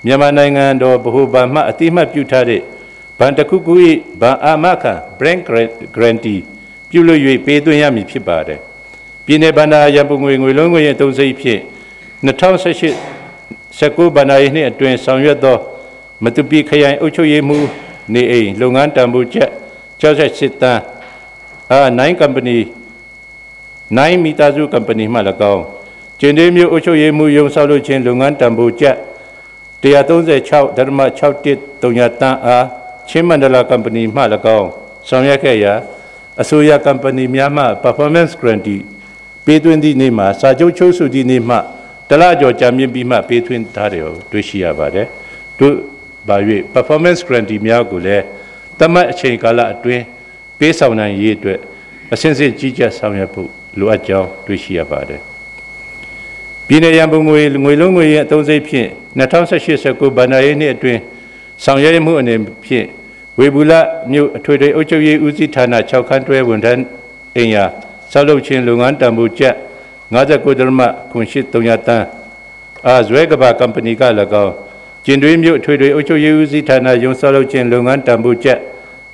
မြန်မာနိုင်ငံတော်ဗဟိုဘဏ်မှအတိအမှတ်ပြုထားတဲ့ဘဏ်တစ်ခုခု၏ဘဏ်အာမခံ brand guarantee ပြုလုပ်၍ပေးသွင်းရမည်ဖြစ်ပါတယ်ပြည်내ဘဏ္ဍာရန်ပုံငွေလုံးငွေရဲ့အသုံးစရိတ်ဖြင့်2018-19 ဘဏ္ဍာရေးနှစ်အတွင်းဆောင်ရွက်သောမတူပီခရိုင်အုပ်ချုပ်ရေးမှူးနေအိမ်လုပ်ငန်းတန်ဖိုးကျပ်68တန်း9 company 9 မိသားစု company မှ၎င်းကျင်းသေးမျိုးအုပ်ချုပ်ရေးမှူးရုံးဆောက်လုပ်ခြင်းလုပ်ငန်းတန်ဖိုးကျပ်136.613 တန်းအားချင်းမန္တလာ company မှ၎င်းဆောင်ရွက်ခဲ့ရာအစိုးရ company များမှ performance guarantee ပေးသွင်းသည့်နေ့မှာစာချုပ်ချုပ်ဆိုသည့်နေ့မှတလကျော်ကြာမြင့်ပြီးမှပေးသွင်းထားတယ်ကိုတွေ့ရှိရပါတယ်တို့ဘာ၍ performance guarantee များကိုလည်းတမတ်အချိန်ကာလအတွင်းပေးဆောင်နိုင်ရေးအတွက်အစဉ်စဉ်ကြီးကြပ်ဆောင်ရွက်ဖို့လိုအပ်ကြောင်းတွေ့ရှိရပါတယ်ပြည်내ရန်ပုံငွေလုံးငွေရဲ့အသုံးစရိတ်ဖြင့်2018-19 ဘဏ္ဍာရေးနှစ်အတွင်းဆောင်ရွက်မှုအနေဖြင့်ဝေဘူးလမြို့အထွေထွေအုပ်ချုပ်ရေးဦးစီးဌာန6ခန်းတွဲဝန်ထမ်းအိမ်ယာဆောက်လုပ်ခြင်းလုပ်ငန်းတန်ဖိုးကျပ်59.83 တန်းဇွဲကဘာ company က၎င်းကျင်းတွင်းမြို့အထွေထွေအုပ်ချုပ်ရေးဦးစီးဌာနရုံးဆောက်လုပ်ခြင်းလုပ်ငန်းတန်ဖိုးကျပ်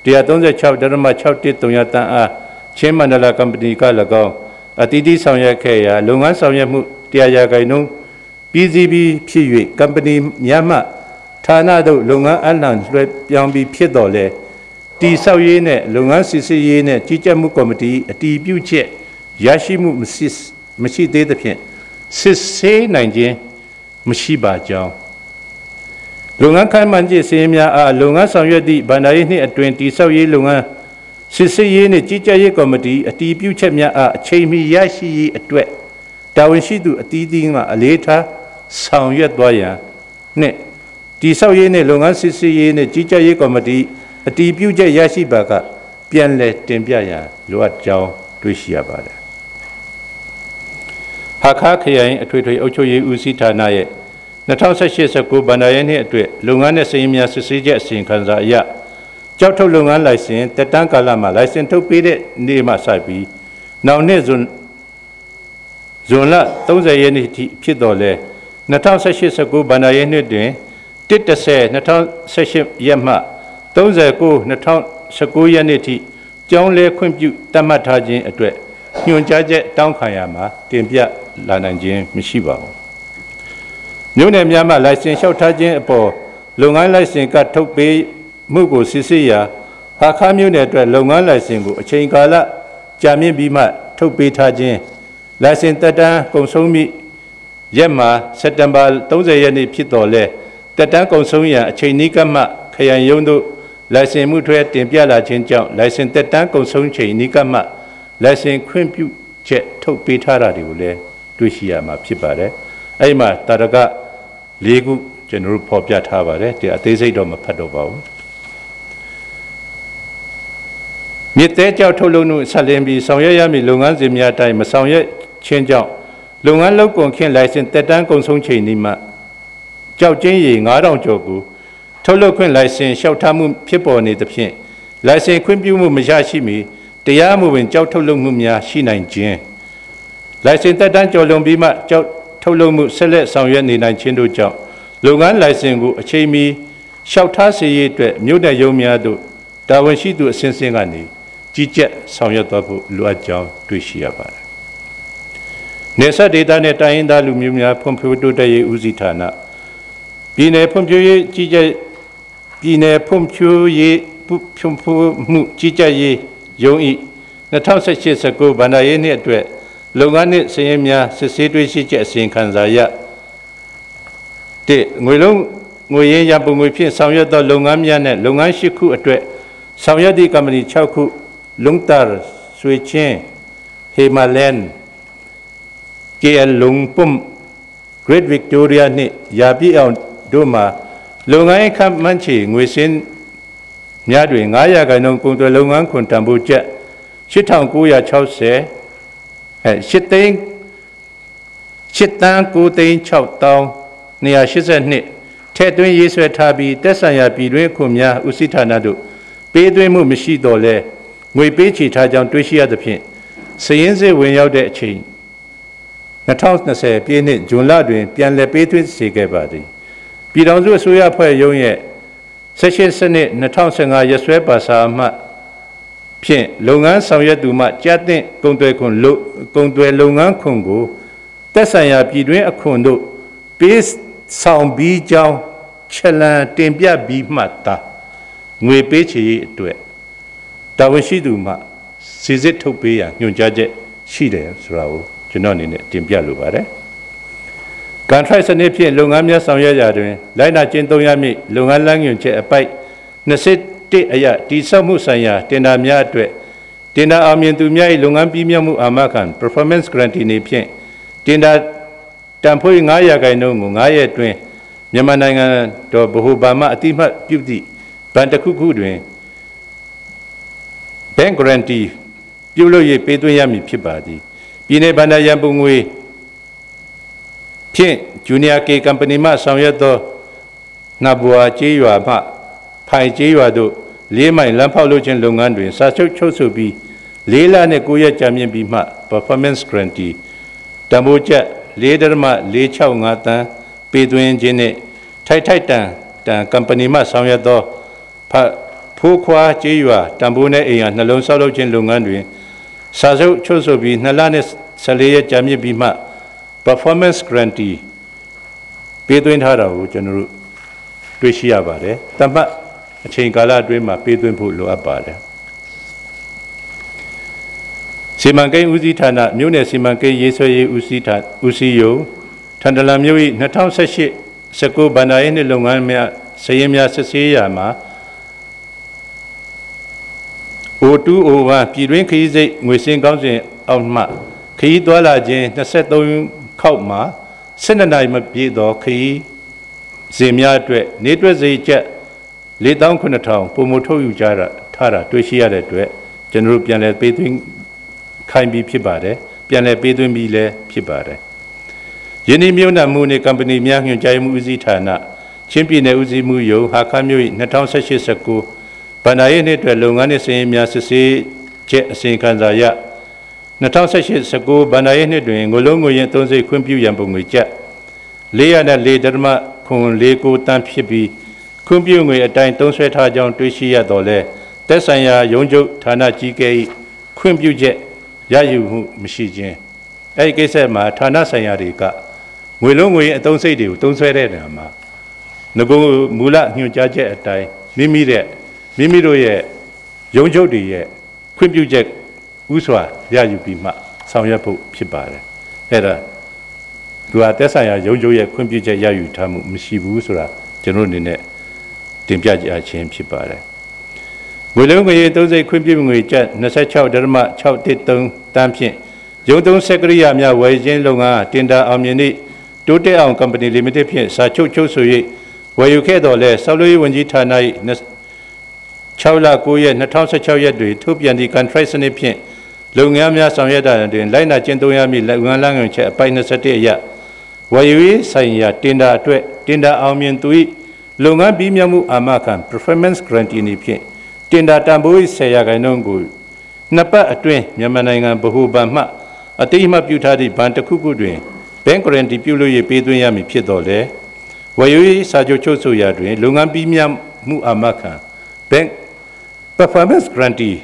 136.613 တန်းအားချင်းမန္တလာ company က၎င်းအတီးတီးဆောင်ရွက်ခဲ့ရာလုပ်ငန်းဆောင်ရွက်မှု100% ပြီးစီးပြီးဖြစ်၍ company များမှဌာနတို့လုပ်ငန်းအလှန်လွှဲပြောင်းပြီးဖြစ်တော်လဲတည်ဆောက်ရေးနဲ့လုပ်ငန်းစစ်ဆေးရေးနဲ့ကြီးကြပ်မှုကော်မတီအတည်ပြုချက် Yashimu Machide the Pin, Sisse Nanjin, Mashiba Jow. Lunga Kanmanje Semia, Lunga Samyadi, Banaini at 20 Sawi Lunga, Sisse Yene, Chicha Ye comedy, a tea Puchamia, Chami Yashi at Wet. Dawinshidu, a Tidima, a later, Sound Yet Boya. Ne, Ti Sawyene, Lunga Sisse Yene, Chicha Ye comedy, a tea Puja Yashi Baka, Pianle, Tempiaya, Luat Jow, Twishia Bada. Hakakayan, a Twitty Ochoye Usita Naye. Natasha Shesaku Banayani at Lungana Semia Sisija Sin Kanzaya. Joto Lungan license, the Tangka Lama license to Pide Nima Sabi. Now Nezun Zunla, those are any Pidole. Natasha Shesaku Banayani de Tita say Natasha Yama. Those are go Natal Sakuyaniti, John Le Compute Tamatajin at Nyunjaje Tankayama, Timpia Lananjin Mishiba. New name Yama license shall tajin po Lungan license got to pay Mugu Sisia, Hakamu net Lungan license, Chaingala, Jamin Bima, to pay tajin, license Tata, Consomi, Yama, September, Tozayani Pitole, Tata Consomia, Chainikama, Kayan Yondo, license Mutre, Timpiala Chinjao, license Tata Consom Chainikama, license Quimpu Jet, to pay Taradule, Dushiyama Pipare. Aima Taraga Legu General Popia Tavare, the Atezidom Padova. Miteja Tolunu Salembi, Sawyami, Lungan Zimia time, Masaya change out. Lungan Logon can license Tetan Consong Chainima. Jiao Jin, Adon Jogu. Toloquin license, Shautamu Piponi the Pin. License Quimbu Majashimi, the Yamu in Jiao Tolumia, Shina Jin. License Tetan Jolombima, Jiao. Tolomu select Sawyani 19 Jow. Lungan license, a chami, Shautasi, Muda Yomiado, Dawanshi do Sensingani, Jijet, Sawyatabu, Luajow, Twishiaba. Nessa data neta inda lumia, Pompudo de Uzitana. Bine Pompu, Jija, Bine Pompu ye, Pumpu, Jija ye, Yoi, Natasha Chesago, Banayani at Dwet. Lungani Semia, Sisitri Jessin Kanzaya. De Mulung, Muye Yabumupi, Sawyada Lungamian, Lungan Shiku at Sawyadi Company Chauku, Lungtar, Suichin, Himalan, KL Lungpum, Great Victoria Ni, Yabi El Duma, Lungai Camp Manchi, Wisin Yadwing, Ayaganong Kunta Lungan Kuntambuja, Chitanguya Chause. Shitting Chitan Gutin Chow Down near Shizan, Tedwin Yiswe Tabi, Desaya Bidwin Kumya, Usitanadu, Bedwimu Mishi Dole, we beachy Tajan Twishia the Pin. Sayense win out that chain. Natasna say, being it, Junladwin, Pianle Bedwin Sigabadi. Bidonzu Suya Poy Yoye, Session Senate, Natasanga Yaswe Basama. Pien, Lungan Sawyaduma, Jatin, Gondwe Lungan Congo, Tasaya Bidwin a condo, Base Sound B Jow, Chelan, Tempia B Mata, Mwe Pechi to it. Dawanshiduma, Sizit Topia, Yunjajet, Shide, Srao, Janoni, Tempia Lubare. Contrast an Epien, Lungamia Sawyadwin, Lina Gentoyami, Lungan Langyunche, a bite, Nasit. Aya, Tisamu Saya, Tena Miatwe, Tena Amientumia, Lungan Pimiamu Amakan, performance grant in Epien, Tena Tampui Naya Gaino, Ngaya Twin, Yamananga, Bohubama, Atima Beauty, Bantakuku, Bank grantee, Pulo Ye Peduyami Pibadi, Pine Banayambungwe, Pien, Junior K Company Ma Samyato, Nabua Jiwa Ma. Pai Jiwado, Lima in Lampalojan Lungandrin, Sacho Chosubi, Lila Neguya Jamian Bima, performance grantee, Damboja, Lederma, Le Chow Ngata, Pedwin Jene, Tai Tan, Company Ma Samyado, Pukwa Jiwa, Tambune and Nalon Salojan Lungandrin, Sazo Chosubi, Nalanes Salea Jamian Bima, performance grantee, Pedwin Harao, General Twishiabare, Tamba. A chain gala dream my Pedwin Pulu about it. စီမံကိန်းဦးစီးဌာနမြို့နယ်စီမံကိန်းရေးဆွဲရေးဦးစီးယုံထန်တလန်မြို့၏2018-19 ဘဏ္ဍာရေးနှစ်လုပ်ငန်းများစာရင်းများစစ်ဆေးရာမှာ O2O1 ပြည်တွင်းခရီးစိတ်ငွေစင်းကောင်းစဉ်အောက်မှခရီးသွားလာခြင်း23ခေါက်မှာ12နိုင်မပြည့်သောခရီးစဉ်များအတွက်နေတွက်စိတ်ကျပ်4,900ပုံမထုတ်ယူကြထားတာတွေ့ရှိရတဲ့အတွက်ကျွန်တော်တို့ပြန်လည်ပေးသွင်းခိုင်းပြီးဖြစ်ပါတယ်ပြန်လည်ပေးသွင်းပြီးလည်းဖြစ်ပါတယ်ယင်းဒီမြို့နယ်မှုနဲ့ကုမ္ပဏီများညွှန်ကြားမှုဦးစီးဌာနချင်းပြည်နယ်ဦးစီးမှုယုံဟာခါမြို့၏2018-19 ဘဏ္ဍာရေးနှစ်အတွက်လုပ်ငန်းနှင့်စာရင်းများစစ်ဆေးချက်အစီရင်ခံစာရ2018-19 ဘဏ္ဍာရေးနှစ်တွင်ငွေလုံးငွေရင်းသုံးစိတ်ခွင့်ပြုရန်ပုံငွေကျပ်404.49 တန်းဖြစ်ပြီးခွင့်ပြုငွေအတိုင်းသုံးစွဲထားကြောင်းတွေ့ရှိရတော့လဲသက်ဆိုင်ရာရုံးချုပ်ဌာနကြီးကဲ၏ခွင့်ပြုချက်ရယူမှုမရှိခြင်းအဲဒီကိစ္စမှာဌာနဆိုင်ရာတွေကငွေလုံးငွေအသုံးစိတ်တွေကိုသုံးစွဲတဲ့နေရာမှာငကိုမူလညွှန်ကြားချက်အတိုင်းမိမိတို့ရဲ့ရုံးချုပ်တွေရဲ့ခွင့်ပြုချက်ဥစွာရယူပြီးမှဆောင်ရွက်ဖို့ဖြစ်ပါတယ်အဲ့ဒါသူကသက်ဆိုင်ရာရုံးချုပ်ရဲ့ခွင့်ပြုချက်ရယူထားမှုမရှိဘူးဆိုတာကျွန်တော်အနေနဲ့တင်ပြကြခြင်းဖြစ်ပါတယ်ငွေလုံးငွေသုံးစိတ်ခွင့်ပြုငွေကျပ်26.613 တန်းဖြင့်ရုံးသုံးစက်ကရိယာများဝယ်ခြင်းလုပ်ငန်းတင်ဒါအောင်မြင်သည့်တိုးတက်အောင်ကုမ္ပဏီလီမိတက်ဖြင့်စာချုပ်ဆို၍ဝယ်ယူခဲ့တော်လဲဆောက်လုပ်ရေးဝန်ကြီးဌာန၏6လ9ရက်2016ရက်တွင်ထုတ်ပြန်သည့် contract စနစ်ဖြင့်လုပ်ငန်းများဆောင်ရွက်တာတွင်လိုက်နာကျင့်သုံးရမည့်လုပ်ငန်းလမ်းညွှန်ချက်အပိုင်း21အရဝယ်ယူရေးဆိုင်ရာတင်ဒါအတွက်တင်ဒါအောင်မြင်သူ၏လုပ်ငန်းပြီးမြောက်မှုအာမခံ performance guarantee နည်းဖြင့်တင်ဒါတန်ဖိုး၏10%ကိုနှစ်ပတ်အတွင်းမြန်မာနိုင်ငံဗဟိုဘဏ်မှအတိအမှတ်ပြုထားသည့်ဘဏ်တစ်ခုခုတွင် bank guarantee ပြုလို့ရပေးသွင်းရမည်ဖြစ်တော်လဲဝယ်ယူရေးစာချုပ်ချုပ်ဆိုရာတွင်လုပ်ငန်းပြီးမြောက်မှုအာမခံ bank performance guarantee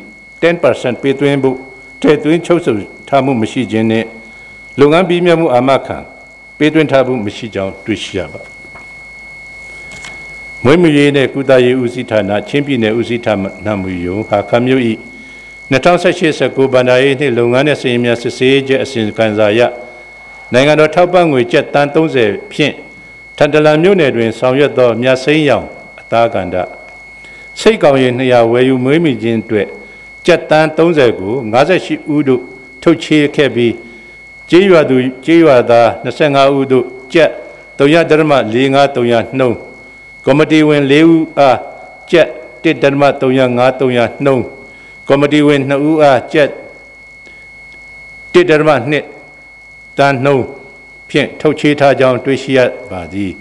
10% ပေးသွင်းဖို့ထည့်သွင်းချုပ်ဆိုထားမှုမရှိခြင်းနဲ့လုပ်ငန်းပြီးမြောက်မှုအာမခံပေးသွင်းထားမှုမရှိကြောင်းတွေ့ရှိရပါမွေးမြူရေးနဲ့ကုသရေးဦးစီးဌာနချင်းပြည်နယ်ဦးစီးဌာနမှုယုံဟာခမြို့၏2018-19 ဘဏ္ဍာရေးနှင့်လုပ်ငန်းနဲ့စာရင်းများစစ်ဆေးချက်အစီရင်ခံစာရနိုင်ငံတော်ထောက်ပံ့ငွေကျပ်တန်း30ဖြင့်ထန်တလန်မြို့နယ်တွင်ဆောင်ရွက်သောမြတ်စိမ်းရောင်အသားကန္တစိတ်ကောင်းရည်200ဝယ်ယူမွေးမြူခြင်းအတွက်ကျပ်တန်း30ကို58ဦးတို့ထုတ်ချေခဲ့ပြီးကျေးရွာသား25ဦးတို့ကျပ်3.4539နှုန်းကော်မတီဝင်4ဦးအားကျပ်1.3539နှုန်းကော်မတီဝင်2ဦးအားကျပ်1.2တန်းနှုန်းဖြင့်ထုတ်ချေထားကြောင်းတွေ့ရှိရပါသည်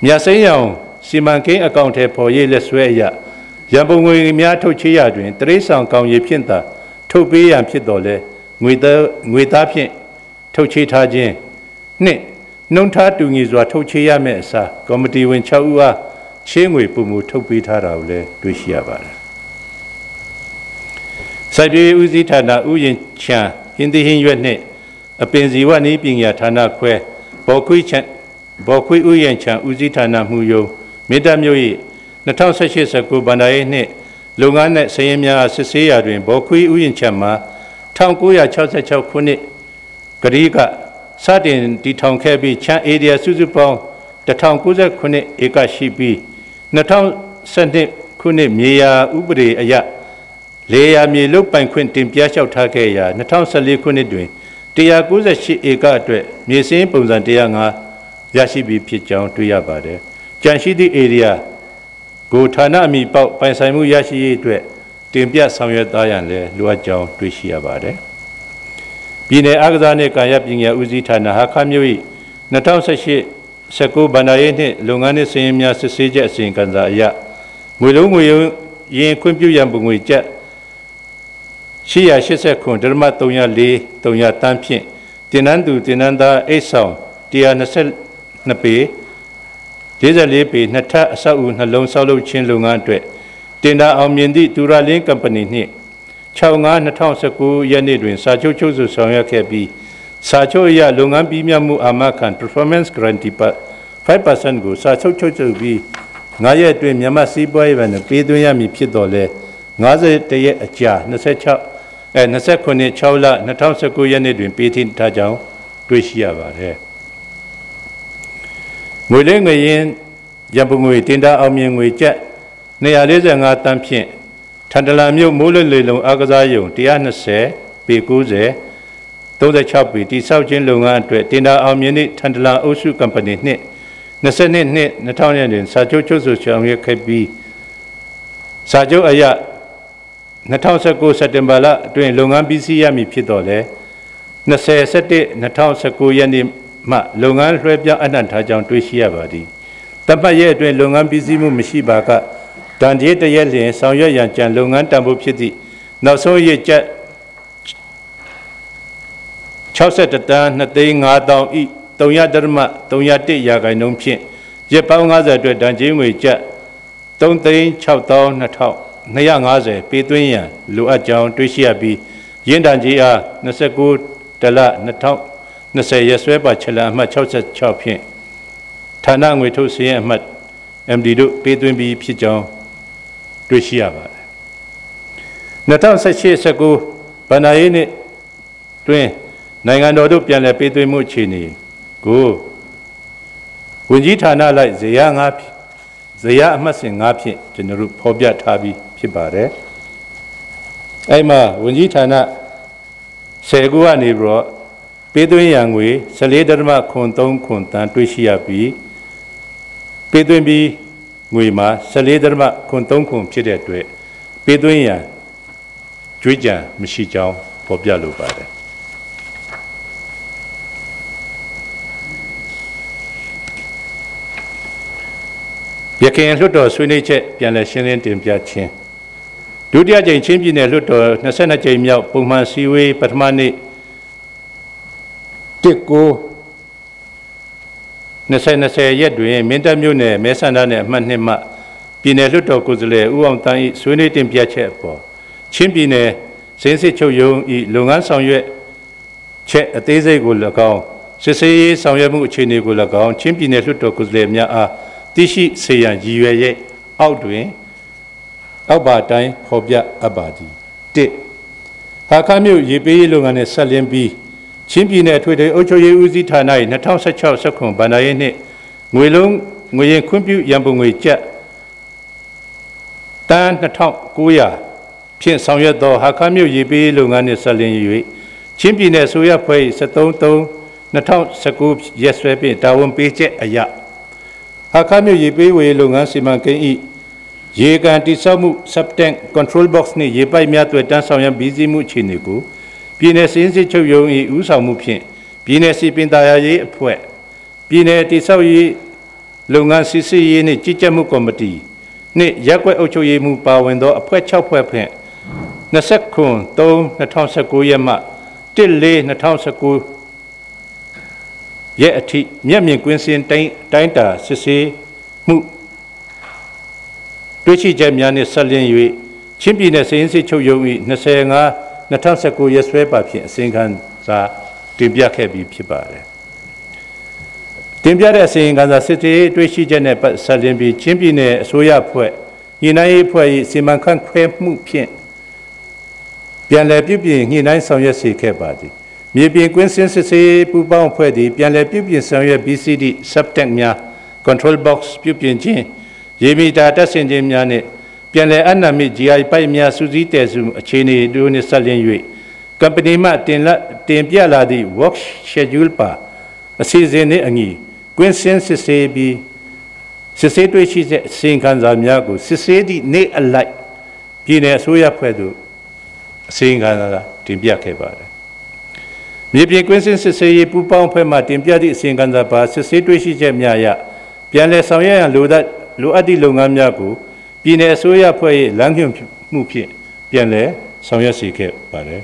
မြတ်စိမ်းရောင်စီမံကိန်းအကောင့်ထဲပေါ်ရေးလက်ဆွဲအရရန်ပုံငွေများထုတ်ချေရတွင်တရိษံကောင်ရည်ဖြင့်သာထုတ်ပေးရန်ဖြစ်တော်လဲငွေသားဖြင့်ထုတ်ချေထားခြင်းနှင့်နှုံထားတူညီစွာထုတ်ချေရမယ့်အစားကော်မတီဝင်6ဦးအားချေးငွေပုံမူထုတ်ပေးထားတာကိုလည်းတွေ့ရှိရပါတယ်စိုက်ပျိုးရေးဦးစီးဌာနဥယျာဉ်ခြံဟင်းသီးဟင်းရွက်နှင့်အပင်ဇီဝနည်းပညာဌာနခွဲဘော်ခွေဥယျာဉ်ခြံဦးစီးဌာနမှုယုံမေတ္တာမြို့၏2018-19 ဘဏ္ဍာရေးနှင့်လုပ်ငန်းနဲ့စာရင်းများစစ်ဆေးရာတွင်ဘော်ခွေဥယျာဉ်ခြံမှာ1966ခုနှစ်ကလေးကစတင်တည်ထောင်ခဲ့ပြီးခြံဧရိယာစုစုပေါင်း1099ဧကရှိပြီး2012ခုနှစ်မြေယာဥပဒေအရလေယာမြေလုတ်ပိုင်ခွင့်တင်ပြလျှောက်ထားခဲ့ရာ2014ခုနှစ်တွင်198ဧကအတွက်မြေစင်းပုံစံ105ရရှိပြီးဖြစ်ကြောင်းတွေ့ရပါတယ်။ကြန့်ရှိသည့်ဧရိယာကိုဌာနအမည်ပေါက်ပိုင်ဆိုင်မှုရရှိရေးအတွက်တင်ပြဆောင်ရွက်သားရန်လည်းလိုအပ်ကြောင်းတွေ့ရှိရပါတယ်။ပြည်내အားကစားနှင့်ကာယပညာဦးစီးဌာနဟာခမြို့၏2018-19 ဘဏ္ဍာရေးနှင့်လုပ်ငန်းနှင့်စာရင်းများစစ်ဆေးချက်အစီရင်ခံစာအရငွေလုံးငွေရင်းခွင့်ပြုရန်ပုံငွေကျပ်889.343 တန်းဖြင့်တင်နန်းသူတင်နန်းသားအိတ်ဆောင်122ပေ44ပေနှစ်ထပ်အဆောက်အဦနှလုံးဆောက်လုပ်ခြင်းလုပ်ငန်းအတွက်တင်ဒါအောင်မြင်သည့်ဒူရာလင်းကုမ္ပဏီနှင့်6/5/2019 ရက်နေ့တွင်စာချုပ်ချုပ်ဆိုဆောင်ရွက်ခဲ့ပြီးစာချုပ်အရလုပ်ငန်းပြီးမြောက်မှုအာမခံ performance guarantee 5% ကိုစာချုပ်ချုပ်ဆိုပြီး9ရက်အတွင်းမြန်မာစီးပွားရေးဘဏ်နဲ့ပေးသွင်းရမည်ဖြစ်တော်လဲ51ရက်အကြာ 29 လ 2019 ရက်နေ့တွင်ပေးထင်ထားကြောင်းတွေ့ရှိရပါတယ်ငွေလေးငွေရင်းရန်ပုံငွေတင်ဒါအောင်မြင်ငွေကျပ်245တန်းဖြင့်ထန်တလန်မြို့မိုးလွတ်လေလုံအားကစားရုံ120ပေ90 36ပေတိဆောက်ခြင်းလုပ်ငန်းအတွက်တင်ဒါအောင်မြင်သည့်ထန်တလန်အုပ်စုကုမ္ပဏီနှင့်22နှစ်2000တွင်စာချုပ်ချုပ်ဆိုဆောင်ရွက်ခဲ့ပြီးစာချုပ်အရ2019စက်တင်ဘာလအတွင်းလုပ်ငန်းပြီးစီးရမည်ဖြစ်တော်လဲ2019ရက်နေ့မှလုပ်ငန်းလွှဲပြောင်းအနှံ့ထားကြောင်းတွေ့ရှိရပါသည်တပတ်ရဲ့အတွင်းလုပ်ငန်းပြီးစီးမှုမရှိပါကတန်ကြေးတရက်လျင်ဆောင်ရွက်ရန်ကြံလုပ်ငန်းတန်ဖိုးဖြစ်သည့်နောက်ဆုံးရကျပ်60တန်း2,500,000ဤ3.301ရာခိုင်နှုန်းဖြင့်ရက်ပေါင်း50အတွက်တန်ကြေးငွေကျပ်3,622,250ပေးသွင်းရန်လိုအပ်ကြောင်းတွေ့ရှိရပြီးရင်းတန်ကြေးအား29 တလ 2020ရက်စွဲပါချက်လအမှတ်66ဖြင့်ဌာနငွေထုတ်စည်းရန်အမှတ် MD တို့ပေးသွင်းပြီးဖြစ်ကြောင်းတွေ့ရှိရပါတယ်2018-19ဘဏ္ဍာရေးနှစ်တွင်နိုင်ငံတော်တို့ပြန်လည်ပေးသွင်းမှုအခြေအနေကိုဝန်ကြီးဌာနလိုက်ဇယားအမှတ်စဉ်5ဖြင့်ကျွန်တော်တို့ဖော်ပြထားပြီးဖြစ်ပါတယ်အဲ့မှာဝန်ကြီးဌာန10ခုကနေပြီးတော့ပေးသွင်းရန်ငွေ14.03ခွန်တန်းတွေ့ရှိရပြီးပေးသွင်းပြီးငွေမှာ14.03ခွန်ဖြစ်တဲ့အတွက်ပေးသွင်းရန်ကြွေးကြံမရှိကြောင်းဖော်ပြလိုပါတယ်ရခိုင်လွှတ်တော်ဆွေးနွေးချက်ပြန်လည်ရှင်းလင်းတင်ပြခြင်းဒုတိယကြိမ်ချင်းပြည်နယ်လွှတ်တော်22ကြိမ်မြောက်ပုံမှန်စည်းဝေးပထမနေ့2020ရက်တွင်မင်းတပ်မြို့နယ်မဲဆန္ဒနယ်အမှတ်2မှပြည်နယ်လွှတ်တော်ကိုယ်စားလှယ်ဦးအောင်တန်း၏ဆွေးနွေးတင်ပြချက်အပေါ်ချင်းပြည်နယ်စင်းစစ်ချုပ်ရုံး၏လုပ်ငန်းဆောင်ရွက်ချက်အသေးစိတ်ကို၎င်းစစ်ဆေးရေးဆောင်ရွက်မှုအခြေအနေကို၎င်းချင်းပြည်နယ်လွှတ်တော်ကိုယ်စားလှယ်များအားသိရှိစေရန်ရည်ရွယ်ရဲ့အောက်တွင်အောက်ပါတိုင်းဖော်ပြအပ်ပါသည်1ဟာခမြို့ရေပေးရေးလုပ်ငန်းနဲ့ဆက်လင်းပြီးချင်းပြည်နယ်ထွေထွေအုပ်ချုပ်ရေးဦးစီးဌာန၏2016-19ဘဏ္ဍာရေးနှစ်ငွေရင်ခွင့်ပြုရန်ပုံငွေကျပ်တန်း2900ဖြင့်ဆောင်ရွက်သောဟာခမြို့ရေပေးရေးလုပ်ငန်းနှင့်ဆက်လင်း၍ချင်းပြည်နယ်ဆိုရဖွဲ့၏73/2019ရက်စွဲဖြင့်တာဝန်ပေးချက်အရဟာခမြို့ရေပေးဝေလုပ်ငန်းစီမံကိန်း၏ရေကန်တိစောက်မှု subtank control box နှင့်ရေပိုက်များတွေ့တန်းဆောင်ရန်ပြီးစီးမှုအခြေအနေကိုပြည်နယ်စည်းစိမ်ချုပ်ရုံး၏ဦးဆောင်မှုဖြင့်ပြည်နယ်စီပင်သာယာရေးအဖွဲ့ပြည်နယ်တိစောက်ရေးလုပ်ငန်းစစ်ဆေးရေးနှင့်ကြီးကြပ်မှုကော်မတီနှင့်ရပ်ကွက်အုပ်ချုပ်ရေးမှူးပါဝင်သောအဖွဲ့6ဖွဲ့ဖြင့်29/3/2019ရက်မှ1/4/2019ရက်အထိမျက်မြင်ကွင်းစင်တိုင်းတာစစ်ဆေးမှုတွေ့ရှိချက်များနှင့်ဆက်လျင်း၍ချင်းပြည်နယ်စည်ရင်းစစ်ချုပ်ရုံး၏25/2019ရက်စွဲပါဖြင့်အစီရင်ခံစာတင်ပြခဲ့ပြီးဖြစ်ပါတယ်တင်ပြတဲ့အစီရင်ခံစာစစ်ဆေးတွေ့ရှိချက်နဲ့ဆက်လျင်းပြီးချင်းပြည်နယ်အစိုးရအဖွဲ့ညှိနှိုင်းရေးအဖွဲ့၏စီမံခန့်ခွဲမှုဖြင့်ပြန်လည်ပြုပြင်ညှိနှိုင်းဆောင်ရွက်စေခဲ့ပါသည်မြေပြင်ကွင်းစင်စစ်ဆေးပူးပေါင်းအဖွဲ့သည်ပြန်လည်ပြုပြင်ဆောင်ရွက် BCD subtank များ control box ပြုပြင်ခြင်းရေမီတာတက်ဆင်ခြင်းများနှင့်ပြန်လည်အနံ့မြ GI ပိုက်များစူးစီးတည်စုအခြေအနေတို့နှင့်ဆက်လျင်း၍ကမ္ပဏီမှတင်ပြလာသည့် work schedule ပါအစီအစဉ်နှင့်အညီကွင်းစင်စစ်ဆေးပြီးစစ်ဆေးတွေ့ရှိတဲ့အစီရင်ခံစာများကိုစစ်ဆေးသည့်နေ့အလိုက်ပြည်နယ်အစိုးရဖွဲ့သို့အစီရင်ခံစာတင်ပြခဲ့ပါတယ်မြေပြင်ကွင်းစင်စစ်ဆေးရေးပူးပေါင်းအဖွဲ့မှတင်ပြသည့်အစီရင်ခံစာပါစစ်ဆေးတွေ့ရှိချက်များအရပြန်လည်ဆောင်ရွက်ရန်လိုအပ်သည့်လုပ်ငန်းများကိုပြည်နယ်အစိုးရဖွဲ့၏လမ်းညွှန်မှုဖြင့်ပြန်လည်ဆောင်ရွက်စေခဲ့ပါတယ်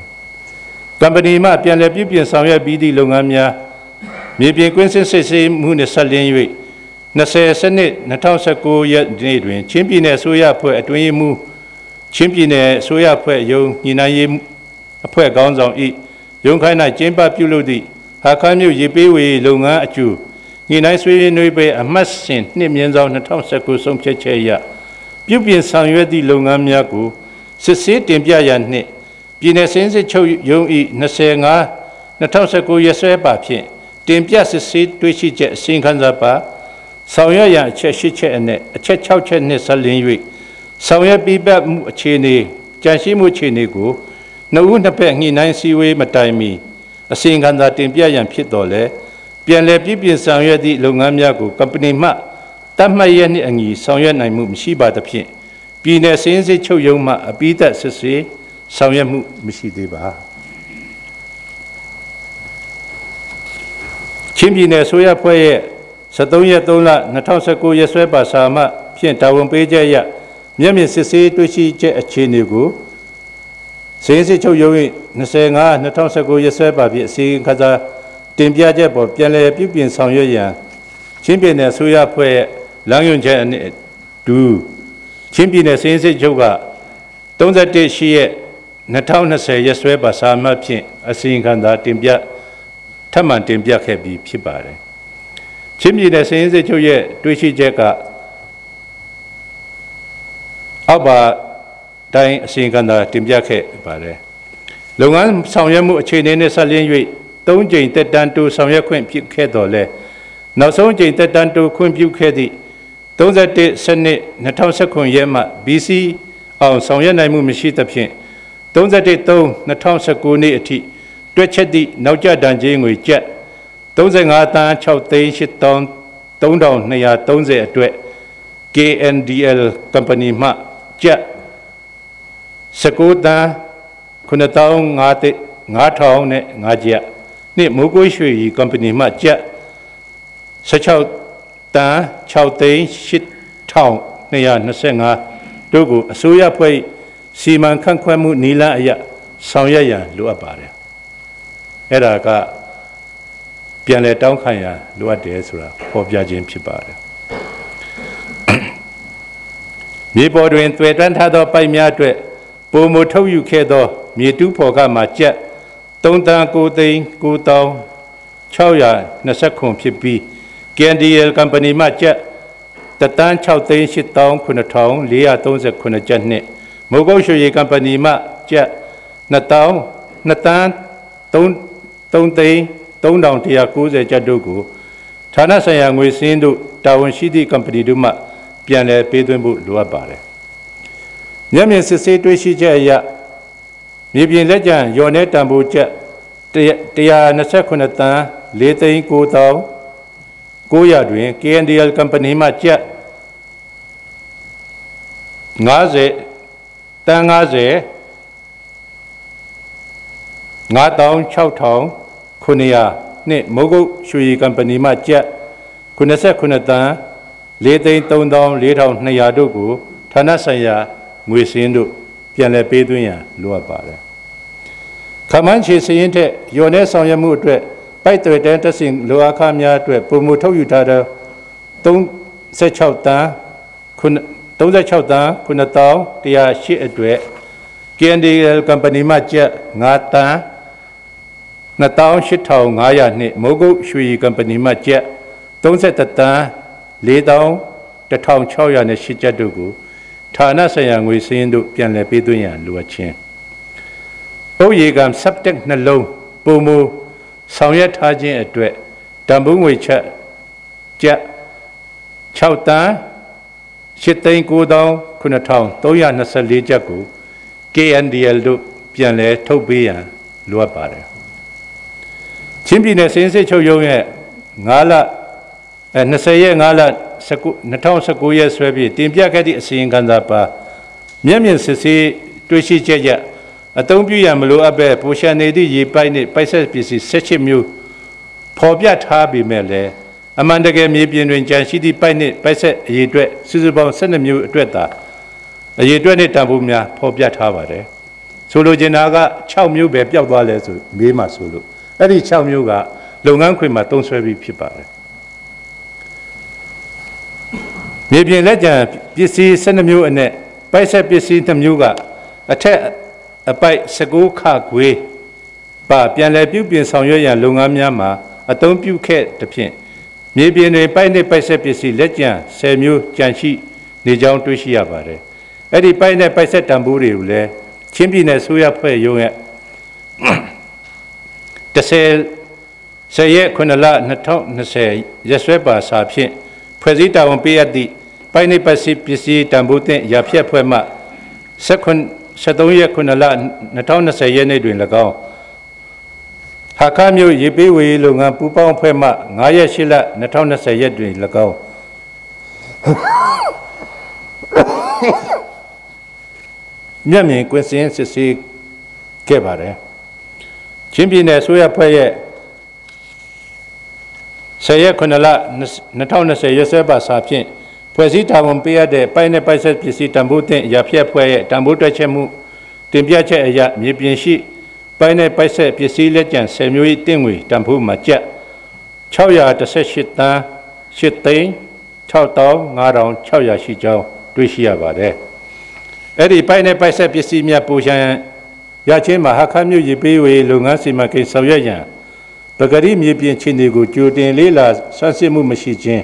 ။ကမ္ပဏီမှပြန်လည်ပြုပြင်ဆောင်ရွက်ပြီးသည့်လုပ်ငန်းများမြေပြင်ကွင်းစင်စစ်ဆေးမှုနှင့်ဆက်လျင်း၍20/2019ရက်နေ့တွင်ချင်းပြည်နယ်အစိုးရဖွဲ့အတွင်းရေးမှူးချင်းပြည်နယ်အစိုးရဖွဲ့ရုံးညှိနှိုင်းရေးအဖွဲ့ခေါင်းဆောင်၏ရုံးခိုင်း၌ကျင်းပပြုလုပ်သည့်ဟာခမြို့ရေပေးဝေလုပ်ငန်းအကျိုးညှိနှိုင်းဆွေးနွေးပွဲအမှတ်စဉ်2/2019ဆုံးဖြတ်ချက်အရပြုပြင်ဆောင်ရွက်သည့်လုပ်ငန်းများကိုစစ်ဆေးတင်ပြရန်နှင့်ပ ပြည်နယ်စင်းစစ်ချုပ်ရုံးဤ25/2019ရက်စွဲပါဖြင့်တင်ပြစစ်ဆေးတွေ့ရှိချက်အစီရင်ခံစာပါဆောင်ရွက်ရန်အချက်8ချက်အနက်အချက်6ချက်နှင့်ဆက်လင်း၍ဆောင်ရွက်ပြီးပတ်မှုအခြေအနေကြန့်ရှိမှုအခြေအနေကိုနှစ်ဦးနှစ်ဖက်ညှိနှိုင်းစည်းဝေးမတိုင်မီအစီရင်ခံစာတင်ပြရန်ဖြစ်တော်လဲပြန်လည်ပြည်ပြင်ဆောင်ရွက်သည့်လုပ်ငန်းများကိုကမ္ပဏီမှတတ်မှတ်ရနှင့်အညီဆောင်ရွက်နိုင်မှုမရှိပါသဖြင့်ပြည်နယ်စင်းစစ်ချုပ်ရုံးမှအပိသက်စစ်ဆေးဆောင်ရွက်မှုမရှိသေးပါချင်းပြည်နယ်ဆိုရဖွဲ့ရဲ့73ရက်3လ2019ရက်စွဲပါစာမှဖြင့်တာဝန်ပေးချက်အရမျက်မြင်စစ်ဆေးတွေ့ရှိချက်အခြေအနေကိုစင်းစစ်ချုပ်ရုံး၏25/2019ရက်စွဲပါဖြင့်အစီရင်ခံစာတင်ပြချက်ပေါ်ပြန်လည်ပြုပြင်ဆောင်ရွက်ရန်ချင်းပြည်နယ်ဆိုရဖွဲ့ရဲ့လမ်းညွှန်ချက်အနက်တူချင်းပြည်နယ်စင်းစစ်ချုပ်က31ရှိရဲ့2020ရက်စွဲပါစာမှဖြင့်အစီရင်ခံစာတင်ပြထပ်မံတင်ပြခဲ့ပြီးဖြစ်ပါတယ်ချင်းပြည်နယ်စင်းစစ်ချုပ်ရဲ့တွေ့ရှိချက်ကအောက်ပါတိုင်းအစီရင်ခံစာတင်ပြခဲ့ပါတယ်လုပ်ငန်းဆောင်ရွက်မှုအခြေအနေနဲ့ဆက်လျင်း၍3ကြိမ်တက်တန်းတိုးဆောင်ရွက်ခွင့်ပြုခဲ့တော်လဲနောက်ဆုံးကြိမ်တက်တန်းတိုးခွင့်ပြုခဲ့သည့်31စနစ်2019ရက်မှ BC အောင်ဆောင်ရွက်နိုင်မှုမရှိသဖြင့်31/3/2019နေ့အထိတွက်ချက်သည့်နောက်ကျတန်ကြေးငွေကျပ်35 သန်း 6 သိန်း 8 သောင်း 3230အတွက် KNDL Company မှကျပ်19 သန်း 9 သောင်း 5 ထောင်နဲ့ 5 ကျပ်နှင့်မိုးကိုးရွှေရီ Company မှကျပ်16 သန်း 6 သိန်း 8 ထောင် 225တို့ကိုအစိုးရဖွဲ့စီမံခန့်ခွဲမှုနည်းလမ်းအရဆောင်ရွက်ရန်လိုအပ်ပါတယ်အဲ့ဒါကပြန်လည်တောင်းခံရန်လိုအပ်တယ်ဆိုတာဖော်ပြခြင်းဖြစ်ပါတယ်မြေပေါ်တွင်တွေ့တန်းထားသောပိုက်များအတွက်ပုံမထုတ်ယူခဲ့သောမြေတူးဖော်ကမှကျပ်3 သန်း 9 သိန်း 9 သောင်း 629ဖြစ်ပြီး KNDL Company မှကျပ်1 သန်း 6 သိန်း 8 သောင်း 9 ထောင် 439ကျပ်နှင့်မိုးကုတ်ရွှေရည် Company မှကျပ်2 သန်း 3 သိန်း 3190ကျပ်တို့ကိုဌာနဆိုင်ရာငွေစင်းတို့တာဝန်ရှိသည့် Company တို့မှပြန်လည်ပေးသွင်းဖို့လိုအပ်ပါတယ်မျက်မြင်စစ်ဆေးတွေ့ရှိချက်အရမြေပြင်လက်ကျန်ရော်နေတန်ဖိုးကျပ်129 သန်း 4 သိန်း 9 သောင်း 900တွင် KNDL Company မှကျပ်50 သန်း 50 5 သောင်း 6 ထောင် 900နှင့်မိုးကုတ်ရွှေရည် Company မှကျပ်89 သန်း 4 သိန်း 3 သောင်း 4200တို့ကိုဌာနဆိုင်ရာငွေစင်းတို့ပြန်လည်ပေးသွင်းရန်လိုအပ်ပါတယ်ခမန်းချေစရင်ထက်ရော်နေဆောင်ရွက်မှုအတွက်ပိုက်သွယ်တန်းတက်စဉ်လိုအားခများအတွက်ပုံမထုတ်ယူထားသော36 သန်း 36 သန်း 9 သောင်း 108အတွက် KNDL Company မှကျပ်5 သန်း 28,500နှင့်မိုးကုတ်ရွှေရည် Company မှကျပ်31 သန်း 4 သောင်း 1,608ကျပ်တို့ကိုဌာနဆိုင်ရာငွေစင်းတို့ပြန်လည်ပေးသွင်းရန်လိုအပ်ခြင်းပုတ်ရေကံ subject နှလုံးပုံမဆောင်ရွက်ထားခြင်းအတွက်တန်ဖိုးငွေချက်ကျပ်6 သန်း 8 သိန်း 9 သောင်း 9,324ကျပ်ကို KNDL တို့ပြန်လည်ထုတ်ပေးရန်လိုအပ်ပါတယ်ချင်းပြည်နယ်စင်းစစ်ချုပ်ရုံးရဲ့9 လ 20 ရက် 5 လ 2019ရက်စွဲပြီးတင်ပြခဲ့သည့်အစီရင်ခံစာပါမျက်မြင်စစ်ဆေးတွေ့ရှိချက်ရအသုံးပြုရန်မလိုအပ်ပဲပိုရှန်နေသည့်ရေပိုက်နှင့်ပိုက်ဆက်ပစ္စည်း18မျိုးဖော်ပြထားပေမဲ့လည်းအမှန်တကယ်မြေပြင်တွင်ကြန့်ရှိသည့်ပိုက်နှင့်ပိုက်ဆက်အရေအတွက်စုစုပေါင်း12မျိုးအတွက်သာအရေအတွက်နှင့်တန်ဖိုးများဖော်ပြထားပါတယ်ဆိုလိုချင်တာက6မျိုးပဲပျောက်သွားလဲဆိုမေးမှဆိုလို့အဲ့ဒီ6မျိုးကလုပ်ငန်းခွင်မှာတုံးဆွဲပြီးဖြစ်ပါတယ်မြေပြင်လက်ကျန်ပစ္စည်း12မျိုးအနက်ပိုက်ဆက်ပစ္စည်း2မျိုးကအထက်အပိုက်19ခခွေးပါပြန်လည်ပြုပြင်ဆောင်ရွက်ရန်လုပ်ငန်းများမှာအသုံးပြုခဲ့သဖြင့်မြေပြင်တွင်ပိုက်နှင့်ပိုက်ဆက်ပစ္စည်းလက်ကျန်10မျိုးကြန့်ရှိနေကြောင်းတွေ့ရှိရပါတယ်အဲ့ဒီပိုက်နဲ့ပိုက်ဆက်တန်ဖိုးတွေကိုလည်း ချင်းပြည်နယ်ဆိုရဖွဲ့ရုံးရဲ့10ရက်9လ2020ရက်စွဲပါစာဖြင့်ဖွဲ့စည်းတာဝန်ပေးအပ်သည့်ပိုင်းနေပတ်စီပစ္စည်းတန်ဖိုးသင့်ရာဖြတ်ဖွဲ့မှ13ရက်9လ2020ရက်နေ့တွင်၎င်းဟာခမြို့ရေပေးဝေလုပ်ငန်းပူးပေါင်းဖွဲ့မှ9ရက်8လ2020ရက်တွင်၎င်းမျက်မြင်ကွင်းစင်းစစ်ဆေးခဲ့ပါတယ်ချင်းပြည်နယ်ဆိုရဖွဲ့ရဲ့10ရက်9လ2020ရက်စွဲပါစာဖြင့်ဖွဲ့စည်းတာဝန်ပေးအပ်တဲ့ပိုင်းနဲ့ပိုက်ဆက်ပစ္စည်းတန်ဖိုးသင့်ရာဖြတ်ဖွဲ့ရဲ့တန်ဖိုးတွက်ချက်မှုတင်ပြချက်အရမြေပြင်ရှိပိုင်းနဲ့ပိုက်ဆက်ပစ္စည်းလက်ကျန်10မျိုး၏တင့်ငွေတန်ဖိုးမှာကျပ်618တန်း8သိန်း65600ရှိကြောင်းတွေ့ရှိရပါတယ်အဲ့ဒီပိုင်းနဲ့ပိုက်ဆက်ပစ္စည်းများပူရှံရချင်းမှာဟာခမြို့ရေပေးဝေလုပ်ငန်းစီမံကိန်းဆောင်ရွက်ရန်ပဂရိမြေပြင်ခြေနေကိုကြိုတင်လေးလာဆန်းစစ်မှုမရှိခြင်း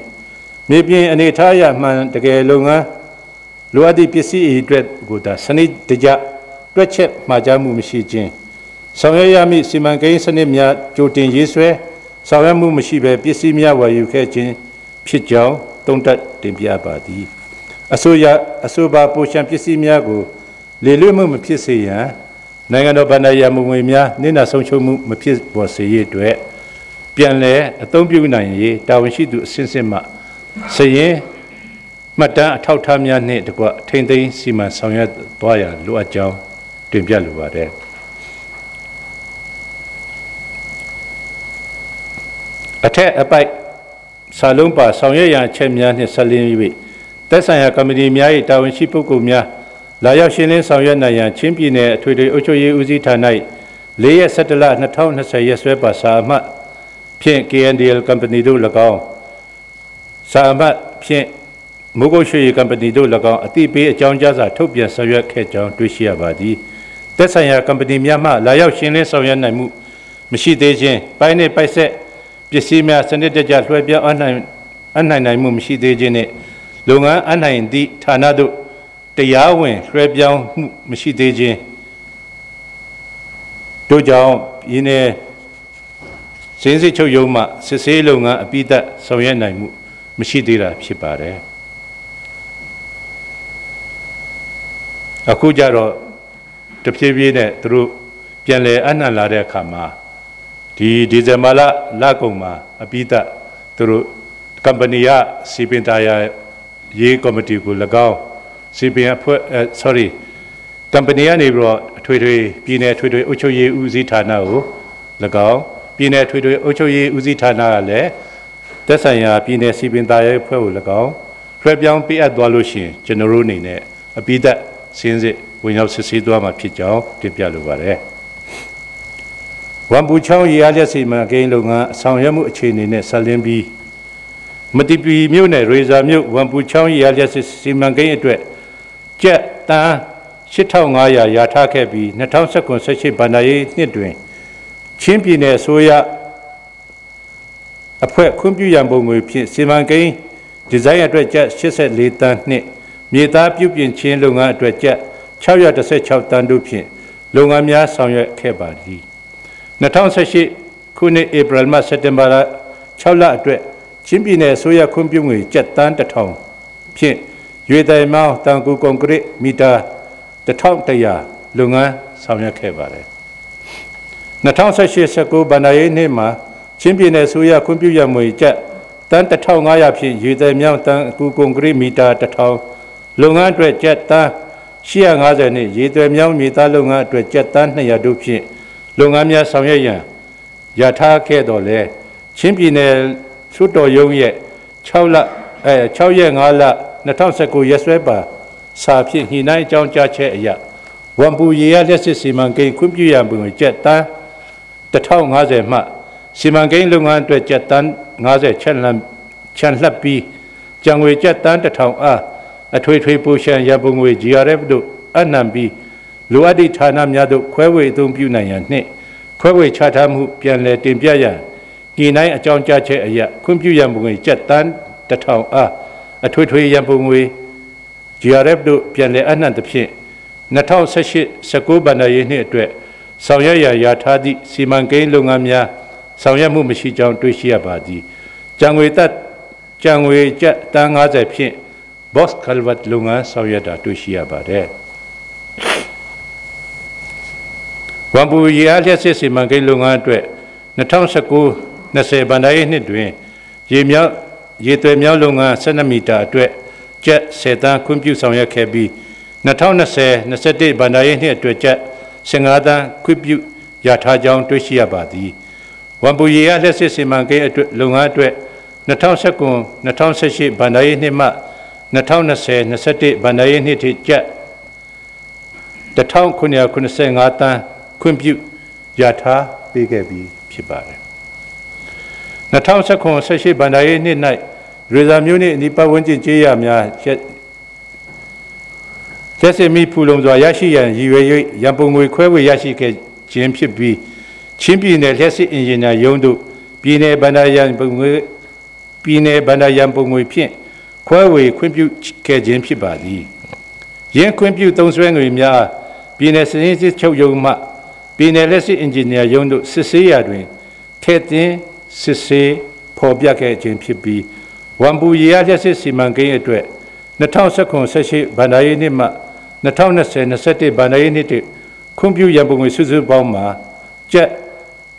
မြေပြင်အနေထားရမှန်တကယ်လုပ်ငန်းလိုအပ်သည့်ပစ္စည်းအအတွက်ကိုသာစနစ်တကျတွက်ချက်မှာကြားမှုမရှိခြင်းဆောင်ရွက်ရမည့်စီမံကိန်းစနစ်များကြိုတင်ရေးဆွဲဆောင်ရွက်မှုမရှိဘဲပစ္စည်းများဝယ်ယူခဲ့ခြင်းဖြစ်ကြောင်းသုံးသပ်တင်ပြပါသည်အဆိုပါပိုရှံပစ္စည်းများကိုလေလွတ်မှုမဖြစ်စေရန်နိုင်ငံတော်ဗဏ္ဍာရမငွေများနစ်နာဆုံးရှုံးမှုမဖြစ်ပေါ်စေရအတွက်ပြန်လည်အသုံးပြုနိုင်ရေးတာဝန်ရှိသူအစဉ်စဉ်မှစရင်မှတ်တမ်းအထောက်အထားများနှင့်တကွထိန်းသိမ်းစီမံဆောင်ရွက်သွားရန်လိုအပ်ကြောင်းတင်ပြလိုပါတယ်အထက်အပိုက်စာလုံးပါဆောင်ရွက်ရန်အချက်များနှင့်ဆက်လင်း၍သက်ဆိုင်ရာကော်မတီများ၏တာဝန်ရှိပုဂ္ဂိုလ်များလာရောက်ရှင်းလင်းဆောင်ရွက်နိုင်ရန်ချင်းပြည်နယ်အထွေထွေအုပ်ချုပ်ရေးဦးစီးဌာန4ရက်17လ2020ရက်စွဲပါစာအမှတ်ဖြင့် KNDL Company တို့၎င်းစာအမှတ်ဖြင့်မိုးကုတ်ရွှေကုမ္ပဏီတို့၎င်းအတိပေးအကြောင်းကြားစာထုတ်ပြန်ဆောင်ရွက်ခဲ့ကြောင်းတွေ့ရှိရပါသည်သက်ဆိုင်ရာကုမ္ပဏီများမှလာရောက်ရှင်းလင်းဆောင်ရွက်နိုင်မှုမရှိသေးခြင်းပိုင်းနှင့်ပိုက်ဆက်ပစ္စည်းများစနစ်တကျလွှဲပြောင်းအနိုင်မှုမရှိသေးခြင်းနှင့်လုပ်ငန်းအနိုင်သည့်ဌာနတို့တရားဝင်လွှဲပြောင်းမှုမရှိသေးခြင်းတို့ကြောင့်ယင်းနဲ့စင်းစစ်ချုပ်ရုံးမှစစ်ဆေးလုပ်ငန်းအပိသက်ဆောင်ရွက်နိုင်မှုမရှိသေးတာဖြစ်ပါတယ်အခုကြတော့တဖြည်းဖြည်းနဲ့သူတို့ပြန်လည်အနှံ့လာတဲ့အခါမှာဒီဇင်ဘာလကုန်မှာအပိသက်သူတို့ကမ္ပဏီကစီပင်သားရေးကော်မတီကို၎င်းစီပင်အဖွဲ့ကမ္ပဏီကနေပြီးတော့အထွေထွေပြည်နယ်အထွေထွေအုပ်ချုပ်ရေးဦးစီးဌာနကို၎င်းပြည်နယ်အထွေထွေအုပ်ချုပ်ရေးဦးစီးဌာနကလည်းသက်ဆိုင်ရာပြည်နယ်စီပင်သားရေးအဖွဲ့ကို၎င်းလွှဲပြောင်းပေးအပ်သွားလို့ရှိရင်ကျွန်တော်တို့အနေနဲ့အပိသက်စင်းစစ်ဝင်ရောက်စစ်ဆေးသွားမှာဖြစ်ကြောင်းတင်ပြလိုပါတယ်ဝန်ပူချောင်းရေအားလျက်စီမံကိန်းလုပ်ငန်းအဆောင်ရွက်မှုအခြေအနေနဲ့ဆက်လင်းပြီးမတိပီမြို့နယ်ရေစာမြို့ဝန်ပူချောင်းရေအားလျက်စီမံကိန်းအတွက်ကျပ်တန်း8500ရာထားခဲ့ပြီး2019-18ဘဏ္ဍာရေးနှစ်တွင်ချင်းပြည်နယ်အစိုးရအဖွဲ့ခွင့်ပြုရန်ပုံငွေဖြင့်စီမံကိန်းဒီဇိုင်းအတွက်ကျပ်84တန်းနှင့်မြေသားပြုပြင်ခြင်းလုပ်ငန်းအတွက်ကျပ်616တန်းတို့ဖြင့်လုပ်ငန်းများဆောင်ရွက်ခဲ့ပါသည်2018ခုနှစ်ဧပြီမှစက်တင်ဘာလ6လအတွက်ချင်းပြည်နယ်အစိုးရခွင့်ပြုငွေကျပ်တန်း1000ဖြင့်ရွေတိုင်မောင်းတန်ကူကွန်ကရစ်မီတာ1100လုပ်ငန်းဆောင်ရွက်ခဲ့ပါတယ်2018-19ဘဏ္ဍာရေးနှစ်မှာချင်းပြည်နယ်အစိုးရခွင့်ပြုရန်ငွေကျပ်တန်း1500ဖြင့်ရွေတိုင်မြောင်းတန်ကူကွန်ကရစ်မီတာ1000လုပ်ငန်းအတွက်ကျပ်တန်း850နှင့်ရေသွဲမြောင်းမြေသားလုပ်ငန်းအတွက်ကျပ်တန်း200တို့ဖြင့်လုပ်ငန်းများဆောင်ရွက်ရန်ရထားခဲ့တော်လဲချင်းပြည်နယ်သုတော်ရုံးရဲ့6ရက်5လ2019ရက်စွဲပါစာဖြင့်ညှိနှိုင်းအကြောင်းကြားချက်အရဝန်ပူရေအားလျက်စစ်စီမံကိန်းခွင့်ပြုရန်ပုံကျပ်တန်း1050မှစီမံကိန်းလုပ်ငန်းအတွက်ကျပ်တန်း50ချန်လှပ်ပြီးကျန်ငွေကျပ်တန်း1000အားအထွေထွေပိုရှံရပုံငွေ GRF တို့အနှံပြီးလိုအပ်သည့်ဌာနများတို့ခွဲဝေအသုံးပြုနိုင်ရန်နှင့်ခွဲဝေချထားမှုပြန်လည်တင်ပြရန်ညှိနှိုင်းအကြောင်းကြားချက်အရခွင့်ပြုရန်ပုံငွေကျပ်တန်း1000အားအထွေထွေရန်ပုံငွေ GRF တို့ပြန်လည်အနှံ့သဖြင့် 2019 ဘဏ္ဍာရေးနှစ်အတွက်ဆောင်ရွက်ရာထားသည့်စီမံကိန်းလုပ်ငန်းများဆောင်ရွက်မှုမရှိကြောင်းတွေ့ရှိရပါသည်။ကြံငွေကျပ်တန်း90ဖြင့် box culvert လုပ်ငန်းဆောင်ရွက်တာတွေ့ရှိရပါတယ်။ဝန်ပူရေအားလျှပ်စစ်စီမံကိန်းလုပ်ငန်းအတွက်2019-20ဘဏ္ဍာရေးနှစ်တွင်ရေသွယ်မြောင်းလုပ်ငန်း12မီတာအတွက်ကျပ်10တန်းခွင့်ပြုဆောင်ရွက်ခဲ့ပြီး2020-21ဘဏ္ဍာရေးနှစ်အတွက်ကျပ်15တန်းခွင့်ပြုရထားကြောင်းတွေ့ရှိရပါသည်။ဝန်ပူရေအားလျှပ်စစ်စီမံကိန်းအတွက်လုပ်ငန်းအတွက်2019-2018ဘဏ္ဍာရေးနှစ်မှ2020-21ဘဏ္ဍာရေးနှစ်ထိကျပ်1985တန်းခွင့်ပြုရထားပေးခဲ့ပြီးဖြစ်ပါတယ်။2019-18ဘဏ္ဍာရေးနှစ်၌ရေဇာမျိုးနှင့်အနီးပတ်ဝန်းကျင်ကျေးရွာများကျက်စင်မီဖူလုံစွာရရှိရန်ရည်ရွယ်၍ရန်ပုံငွေခွဲဝေရရှိခဲ့ခြင်းဖြစ်ပြီးချင်းပြည်နယ်လျှက်စစ်အင်ဂျင်နီယာရုံးတို့ပြည်နယ်ဗန္ဒာရန်ပုံငွေဖြင့်ခွဲဝေခွင့်ပြုခဲ့ခြင်းဖြစ်ပါသည်။ယင်းခွင့်ပြုသုံးစွဲငွေများပြည်နယ်စည်ရင်းစစ်ချုပ်ရုံးမှပြည်နယ်လက်စစ်အင်ဂျင်နီယာရုံးတို့စစ်ဆေးရာတွင်ထည့်သွင်းစစ်ဆေးဖော်ပြခဲ့ခြင်းဖြစ်ပြီးဝန်ပူရေအားလျှပ်စစ်စီမံကိန်းအတွက်2019-18ဘဏ္ဍာရေးနှစ်မှ2020-21ဘဏ္ဍာရေးနှစ်တွင်ခွင့်ပြုရန်ပုံငွေစုစုပေါင်းမှာကျပ်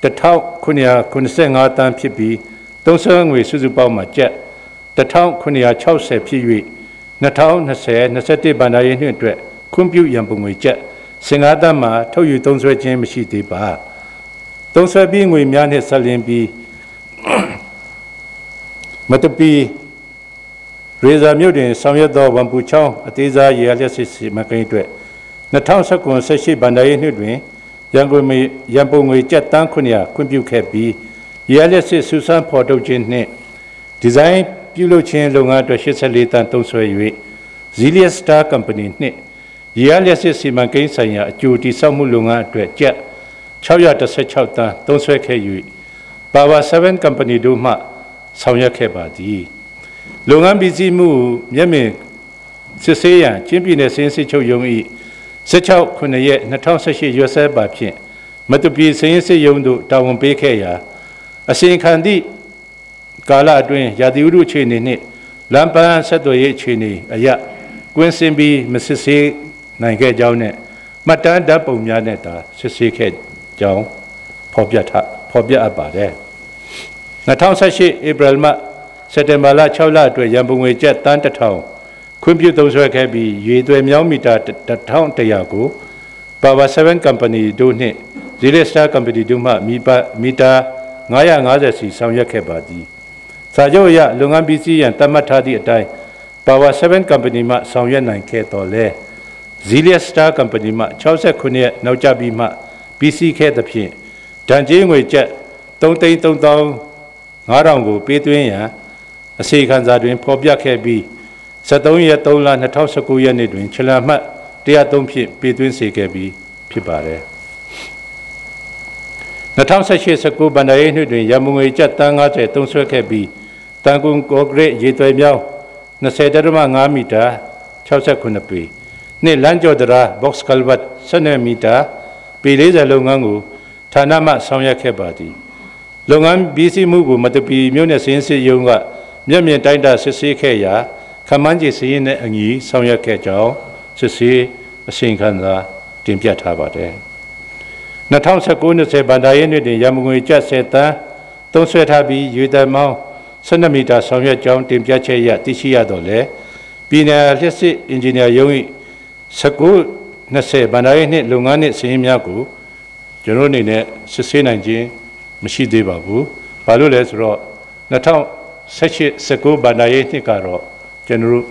1985တန်းဖြစ်ပြီးသုံးစွဲငွေစုစုပေါင်းမှာကျပ်1960ဖြစ်၍2020-21ဘဏ္ဍာရေးနှစ်အတွက်ခွင့်ပြုရန်ပုံငွေကျပ်15တန်းမှာထုတ်ယူသုံးစွဲခြင်းမရှိသေးပါသုံးစွဲပြီးငွေများနှင့်ဆက်လင်းပြီးမတပီရေဇာမြို့တွင်ဆောင်ရွက်သောဝန်ပူချောင်းအသေးစားရေအားလျှပ်စစ်စီမံကိန်းအတွက်2019-18ဘဏ္ဍာရေးနှစ်တွင်ရန်ပုံငွေကျပ်တန်း900ခွင့်ပြုခဲ့ပြီးရေအားလျှပ်စစ်စူးစမ်းဖော်ထုတ်ခြင်းနှင့်ဒီဇိုင်းပြုလုပ်ခြင်းလုပ်ငန်းအတွက်84တန်းသုံးစွဲ၍ Zelius Star Company နှင့်ရေအားလျှပ်စစ်စီမံကိန်းဆိုင်ရာအကျိုးတည်ဆောက်မှုလုပ်ငန်းအတွက်ကျပ်616တန်းသုံးစွဲခဲ့၍ Power 7 Company တို့မှဆောင်ရွက်ခဲ့ပါသည်လုပ်ငန်းပြည်စည်းမှုမျက်မြင်စစ်ဆေးရန်ချင်းပြည်နယ်စင်းစစ်ချုပ်ရုံး၏16/9 ရက်2018ရွေးဆဲပါဖြင့်မတူပြည်စင်းစစ်ရုံးတို့တာဝန်ပေးခဲ့ရာအစီရင်ခံသည့်ကာလအတွင်းရာသီဥတုအခြေအနေနှင့်လမ်းပန်းဆက်သွယ်ရေးအခြေအနေအရကွင်းစင်ပြီးမစစ်ဆေးနိုင်ခဲ့ကြောင်းနဲ့မှတ်တမ်းဓာတ်ပုံများနဲ့သာစစ်ဆေးခဲ့ကြောင်းဖော်ပြအပ်ပါတယ်2018ဧပြီမှစက်တင်ဘာလ6လအတွက်ရန်ပုံငွေကျပ်တန်း1000ခွင့်ပြုသုံးစွဲခဲ့ပြီးရေသွယ်မြောင်းမီတာ1100ကို Power 7 Company တို့နှင့် Zelius Star Company တို့မှမီတာ950စီဆောင်ရွက်ခဲ့ပါသည်စာချုပ်အရလုပ်ငန်းပြီးစီးရန်သတ်မှတ်ထားသည့်အတိုင်း Power 7 Company မှဆောင်ရွက်နိုင်ခဲ့တော်လဲ Zelius Star Company မှ69ရက်နောက်ကျပြီးမှပြီးစီးခဲ့သဖြင့်ဒဏ်ကြေးငွေကျပ်3,35,000ကိုပေးသွင်းရန်အစီခံစာတွင်ဖော်ပြခဲ့ပြီး73ရက်3လ2019ရက်နေ့တွင်ချလန်မှတ်103ဖြင့်ပေးသွင်းစေခဲ့ပြီးဖြစ်ပါတယ်2018-19ဘဏ္ဍာရေးနှစ်တွင်ရန်ပုံငွေကျပ်တန်း90သုံးစွဲခဲ့ပြီးတန်ကုန်ကော့ဂရိတ်ရေသွယ်မြောင်း20.5 မီတာ69ပေနှင့်လမ်းကျော်တရာ box culvert 12 မီတာပေ40လုပ်ငန်းကိုဌာနမှဆောင်ရွက်ခဲ့ပါသည်လုပ်ငန်းပြီးစီးမှုကိုမတပီမြို့နယ်စင်းစစ်ရုံးကမျက်မြင်တိုင်းတာစစ်ဆေးခဲ့ရာခမန်းကြီးစရင်နဲ့အညီဆောင်ရွက်ခဲ့ကြောင်းစစ်ဆေးအစီရင်ခံစာတင်ပြထားပါတယ်2019-20ဘဏ္ဍာရေးနှစ်တွင်ရန်ပုံငွေကျပ်10တန်းသုံးစွဲထားပြီးရေတမောင်း12မီတာဆောင်ရွက်ကြောင်းတင်ပြချက်ရသိရှိရတော့လေပြည်နယ်လျှက်စစ်အင်ဂျင်နီယာရုံး၏19-20ဘဏ္ဍာရေးနှစ်လုပ်ငန်းနှင့်စည်ရင်းများကိုကျွန်တော်အနေနဲ့စစ်ဆေးနိုင်ခြင်းမရှိသေးပါဘူး။ဘာလို့လဲဆိုတော့2018-19ဘဏ္ဍာရေးနှစ်ကတော့ကျွန်တော်တို့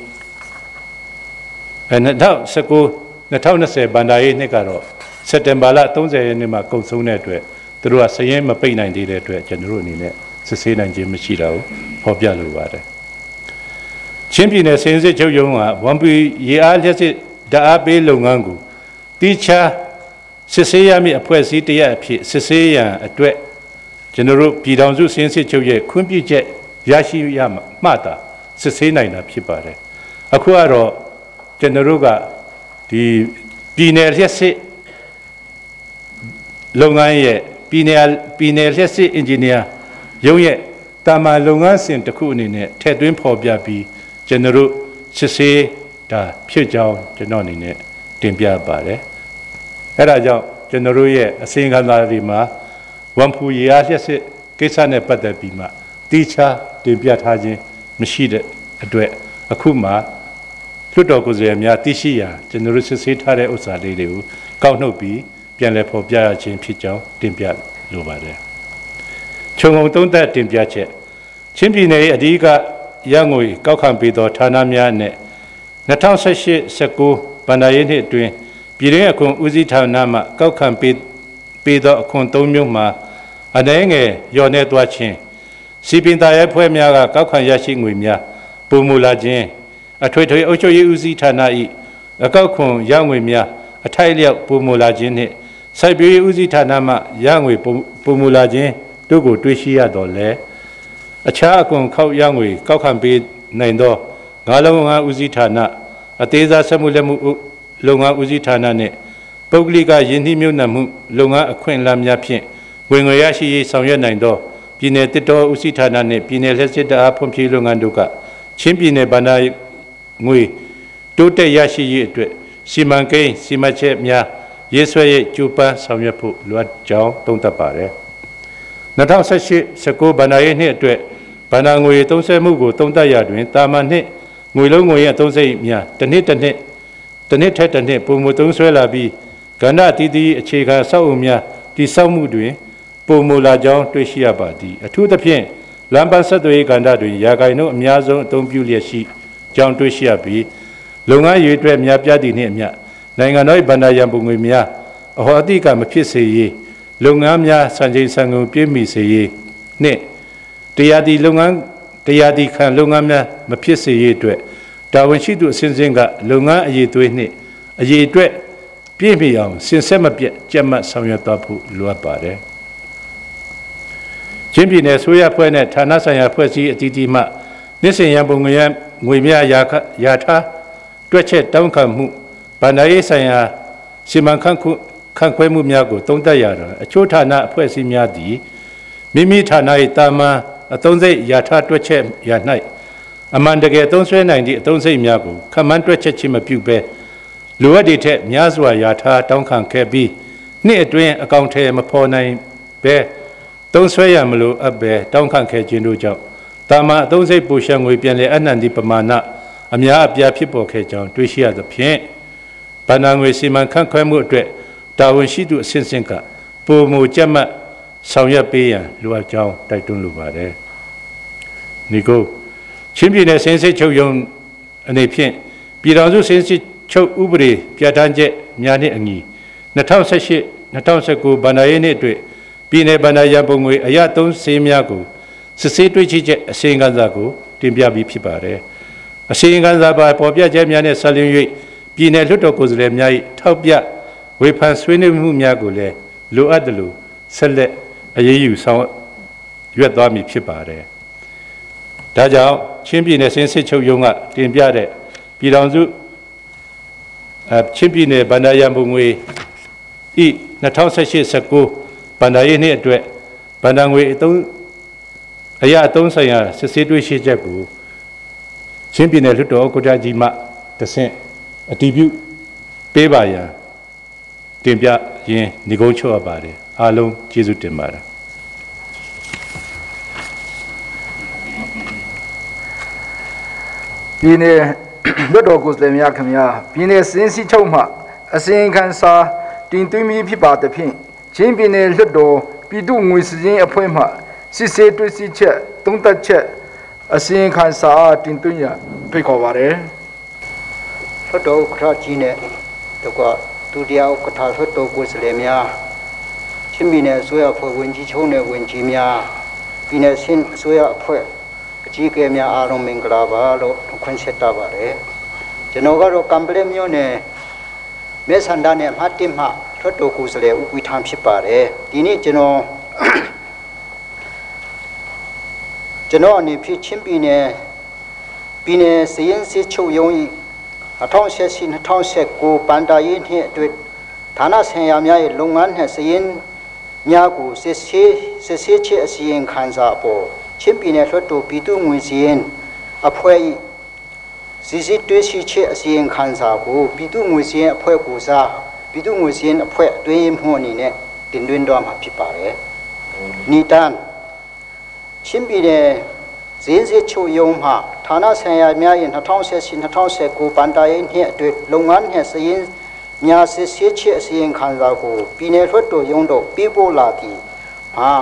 2019-2020ဘဏ္ဍာရေးနှစ်ကတော့စက်တင်ဘာလ30ရက်နေ့မှာကုန်ဆုံးတဲ့အတွက်သူတို့ကစရင်မပိတ်နိုင်သေးတဲ့အတွက်ကျွန်တော်တို့အနေနဲ့စစ်ဆေးနိုင်ခြင်းမရှိတာကိုဖော်ပြလိုပါတယ်။ချင်းပြည်နယ်စင်းစစ်ချုပ်ရုံးကဝန်ပီရေအားလျှက်စစ်ဓာတ်အားပေးလုပ်ငန်းကိုတိကျစစ်ဆေးရမည့်အဖွဲ့အစည်းတရက်အဖြစ်စစ်ဆေးရန်အတွက်ကျွန်တော်တို့ပြည်ထောင်စုစင်းစစ်ချုပ်ရဲ့ခွင့်ပြုချက်ရရှိရမှသာစစ်ဆေးနိုင်တာဖြစ်ပါတယ်။အခုကတော့ကျွန်တော်တို့ကဒီ ပြည်နယ်လျှက်စစ်လုပ်ငန်းရဲ့ပြည်နယ်လျှက်စစ်အင်ဂျင်နီယာရုံးရဲ့တာမန်လုပ်ငန်းစဉ်တစ်ခုအနေနဲ့ထည့်သွင်းဖော်ပြပြီးကျွန်တော်တို့စစ်ဆေးတာဖြစ်ကြောင်းကျွန်တော်အနေနဲ့တင်ပြပါတယ်အဲ့ဒါကြောင့်ကျွန်တော်တို့ရဲ့အစီအစဉ်ခံစာတွေမှာဝန်ဖူရီအားလျှက်စစ်ကိစ္စနဲ့ပတ်သက်ပြီးမှတိကျတင်ပြထားခြင်းမရှိတဲ့အတွက်အခုမှလွှတ်တော်ကိုယ်စားလှယ်များသိရှိရာကျွန်တော်တို့စစ်ဆေးထားတဲ့ဥစ္စာလေးတွေကိုကောက်နှုတ်ပြီးပြန်လည်ဖော်ပြရခြင်းဖြစ်ကြောင်းတင်ပြလိုပါတယ်ခြုံငုံသုံးသပ်တင်ပြချက်ချင်းပြည်နယ်ရဲ့အဓိကရငွေကောက်ခံပေးသောဌာနများနဲ့2018-19ဘဏ္ဍာရေးနှစ်အတွင်းပြည်တွင်းအခွန်ဦးစီးဌာနမှကောက်ခံပေးသောအခွန်၃မျိုးမှာအနည်းငယ်လျော့နေသွားခြင်းစီပင်သားရဲဖွဲ့များကကောက်ခံရရှိငွေများပုံမူလာခြင်းအထွေထွေအုပ်ချုပ်ရေးဦးစီးဌာန၏အကောက်ခွန်ရငွေများအထိုက်လျောက်ပုံမူလာခြင်းနှင့်စိုက်ပျိုးရေးဦးစီးဌာနမှရငွေပုံမူလာခြင်းတို့ကိုတွေ့ရှိရတော့လဲအခြားအခွန်ခောက်ရငွေကောက်ခံပေးနိုင်သောငါးလုံးငါးဦးစီးဌာနအသေးစားစက်မှုလက်မှုလုပ်ငန်းဦးစီးဌာနနှင့်ပုဂ္ဂလိကယင်းနှိမ့်မြုပ်နှံမှုလုပ်ငန်းအခွင့်အလမ်းများဖြင့်ဝင်ငွေရရှိရေးဆောင်ရွက်နိုင်သောပြည်내တစ်တော်ဦးစီးဌာနနှင့်ပြည်내လက်စစ်တအားဖွံ့ဖြိုးလုပ်ငန်းတို့ကချင်းပြည်내ဗန္ဒာငွေတိုးတက်ရရှိရေးအတွက်စီမံကိန်းစီမံချက်များရေးဆွဲရေးကြိုးပမ်းဆောင်ရွက်ဖို့လိုအပ်ကြောင်းသုံးသပ်ပါတယ်2018-19ဘဏ္ဍာရေးနှစ်အတွက်ဘဏ္ဍာငွေသုံးစွဲမှုကိုသုံးသပ်ရတွင်တာမန်နှစ်ငွေလုံးငွေရဲ့သုံးစိတ်များတစ်နှစ်ထက်တစ်နှစ်ပုံမှုသုံးစွဲလာပြီးကဏ္ဍတည်တည်အခြေခံစောက်အုံများတည်ဆောက်မှုတွင်ပုံမူလာကြောင်းတွေ့ရှိရပါသည်အထူးသဖြင့်လမ်းပန်းဆက်သွယ်ရေးကဏ္ဍတွင်ရာဂိုင်နှုန်းအများဆုံးအသုံးပြုလျက်ရှိကြောင်းတွေ့ရှိရပြီးလုပ်ငန်းရေးအတွက်များပြားသည့်နှင့်အမျှနိုင်ငံတော်၏ဗန္ဒာရန်ပုံငွေများအဟောအတိကမဖြစ်စေရေးလုပ်ငန်းများစံချိန်စံကုန်ပြည့်မီစေရေးနှင့်တရားတီလုပ်ငန်းတရားတီခံလုပ်ငန်းများမဖြစ်စေရေးအတွက်တာဝန်ရှိသူအစဉ်စဉ်ကလုပ်ငန်းအရေးသွေးနှင့်အရေးအတွက်ပြည့်မီအောင်စင်ဆက်မပြတ်ကြက်မှတ်ဆောင်ရွက်သွားဖို့လိုအပ်ပါတယ်ချင်းပြည်နယ်ဆိုရဖွဲ့နဲ့ဌာနဆိုင်ရာဖွဲ့စည်းအသီးသီးမှနှစ်စဉ်ရန်ပုံငွေများရာထားတွက်ချက်တောင်းခံမှုဗန္ဒာရေးဆိုင်ရာစီမံခန့်ခွဲမှုများကိုသုံးသပ်ရတာအချို့ဌာနအဖွဲ့အစည်းများသည်မိမိဌာန၏တာမန်အသုံးစိတ်ရာထားတွက်ချက်ရာ၌အမှန်တကယ်သုံးစွဲနိုင်သည့်အသုံးစိတ်များကိုခန့်မှန်းတွက်ချက်ခြင်းမပြုဘဲလိုအပ်သည့်ထက်များစွာရာထားတောင်းခံခဲ့ပြီးနှစ်အတွင်းအကောင့်ထဲမဖော်နိုင်ဘဲသုံးစွဲရမလို့အပ်ပဲတောင်းခံခဲ့ခြင်းတို့ကြောင့်တာမန်အသုံးစိတ်ပူရှံငွေပြန်လည်အနှံ့သည့်ပမာဏအများအပြားဖြစ်ပေါ်ခဲ့ကြောင်းတွေ့ရှိရသဖြင့်ဗန္ဒာငွေစီမံခန့်ခွဲမှုအတွက်တာဝန်ရှိသူအစဉ်စဉ်ကပုံမူကြက်မှတ်ဆောင်ရွက်ပေးရန်လိုအပ်ကြောင်းတိုက်တွန်းလိုပါတယ်။ဒီကိုချင်းပြည်နယ်စင်းစစ်ချုပ်ရုံးအနေဖြင့်ပြည်ထောင်စုစင်းစစ်ချုပ်ဥပဒေပြဋ္ဌာန်းချက်များနှင့်အညီ2018-2019ဘဏ္ဍာရေးနှစ်အတွက်ပြည်내ဗန္ဒာရန်ပုံငွေအရသုံးစေးများကိုစစ်ဆေးတွေ့ရှိချက်အစီရင်ခံစာကိုတင်ပြပြီးဖြစ်ပါတယ်။အစီရင်ခံစာပါပေါ်ပြချက်များနဲ့ဆက်လျင်း၍ပြည်내လွှတ်တော်ကိုယ်စားလှယ်များ၏ထောက်ပြဝေဖန်ဆွေးနွေးမှုများကိုလည်းလိုအပ်တယ်လို့ဆက်လက်အရေးယူဆောင်ရွက်သွားမည်ဖြစ်ပါတယ်။ဒါကြောင့်ချင်းပြည်내စင်းစစ်ချုပ်ရုံးကတင်ပြတဲ့ပြည်ထောင်စုချင်းပြည်내ဗန္ဒာရန်ပုံငွေဤ2018-19ဘဏ္ဍာရေးနှစ်အတွက်ဗန္ဒာငွေအရအသုံးဆိုင်ရာစစ်ဆေးတွေ့ရှိချက်ကိုချင်းပြည်내လွှတ်တော်ဥက္ကဋ္ဌကြီးမှတဆင့်အတည်ပြုပေးပါရန်တင်ပြရင်းညီကုန်းချုပ်အပ်ပါတယ်အားလုံးကျေးဇူးတင်ပါတယ်ပြည်내လွှတ်တော်ကိုယ်စားလှယ်များခင်ဗျာပြည်내စင်းစီချုပ်မှအစဉ်ခံစာတင်သွင်းပြီးဖြစ်ပါသဖြင့်ချင်းပြည်내လွှတ်တော်ပြည်သူ့ငွေစည်းအဖွဲ့မှစစ်ဆေးတွေ့ရှိချက်သုံးသပ်ချက်အစဉ်ခံစာတင်သွင်းရဖိတ်ခေါ်ပါတယ်လွှတ်တော်ဥက္ကဋ္ဌကြီးနဲ့တကွဒုတိယဥက္ကဋ္ဌလွှတ်တော်ကိုယ်စားလှယ်များချင်းပြည်내အစိုးရအဖွဲ့ဝန်ကြီးချုပ်နဲ့ဝန်ကြီးများပြည်내စင်းအစိုးရအဖွဲ့အကြီးအကဲများအားလုံးမင်္ဂလာပါလို့ခွင့်ဆက်တာပါတယ်ကျွန်တော်ကတော့ကံပလက်မြို့နယ်မဲဆန္ဒနယ်မှတင်မှလွှတ်တော်ကိုယ်စားလှယ်ဥပ္ပထမ်းဖြစ်ပါတယ်ဒီနေ့ကျွန်တော်အနေဖြင့်ချင်းပြည်내စည်ရင်စစ်ချုပ်ရုံး၏ 2019ပန်တာရင်နှင့်အတွက်ဌာနဆိုင်ရာများ၏လုပ်ငန်းနှင့်စည်ရင်းများကိုစစ်ဆေးချက်အစီရင်ခံစာပေါ်ချင်းပြည်နယ်လွှတ်တော်ပြည်သူ့ငွေစည်ရင်းအဖွဲ့၏စစ်စစ်တွေ့ရှိချက်အစီရင်ခံစာကိုပြည်သူ့ငွေစည်ရင်းအဖွဲ့ကိုစားပြည်သူ့ငွေစည်ရင်းအဖွဲ့အတွင်းမှုအနေနဲ့တင်သွင်းတော်မှာဖြစ်ပါတယ်။နိတန်ချင်းပြည်နယ်ဇင်းစစ်ချုပ်ရုံးမှဌာနဆိုင်ရာများ၏2019ပန်တာရင်နှင့်အတွက်လုပ်ငန်းနှင့်စည်ရင်းများစစ်ဆေးချက်အစီရင်ခံစာကိုပြည်နယ်လွှတ်တော်ရုံးတို့ပေးပို့လာသည်မှာ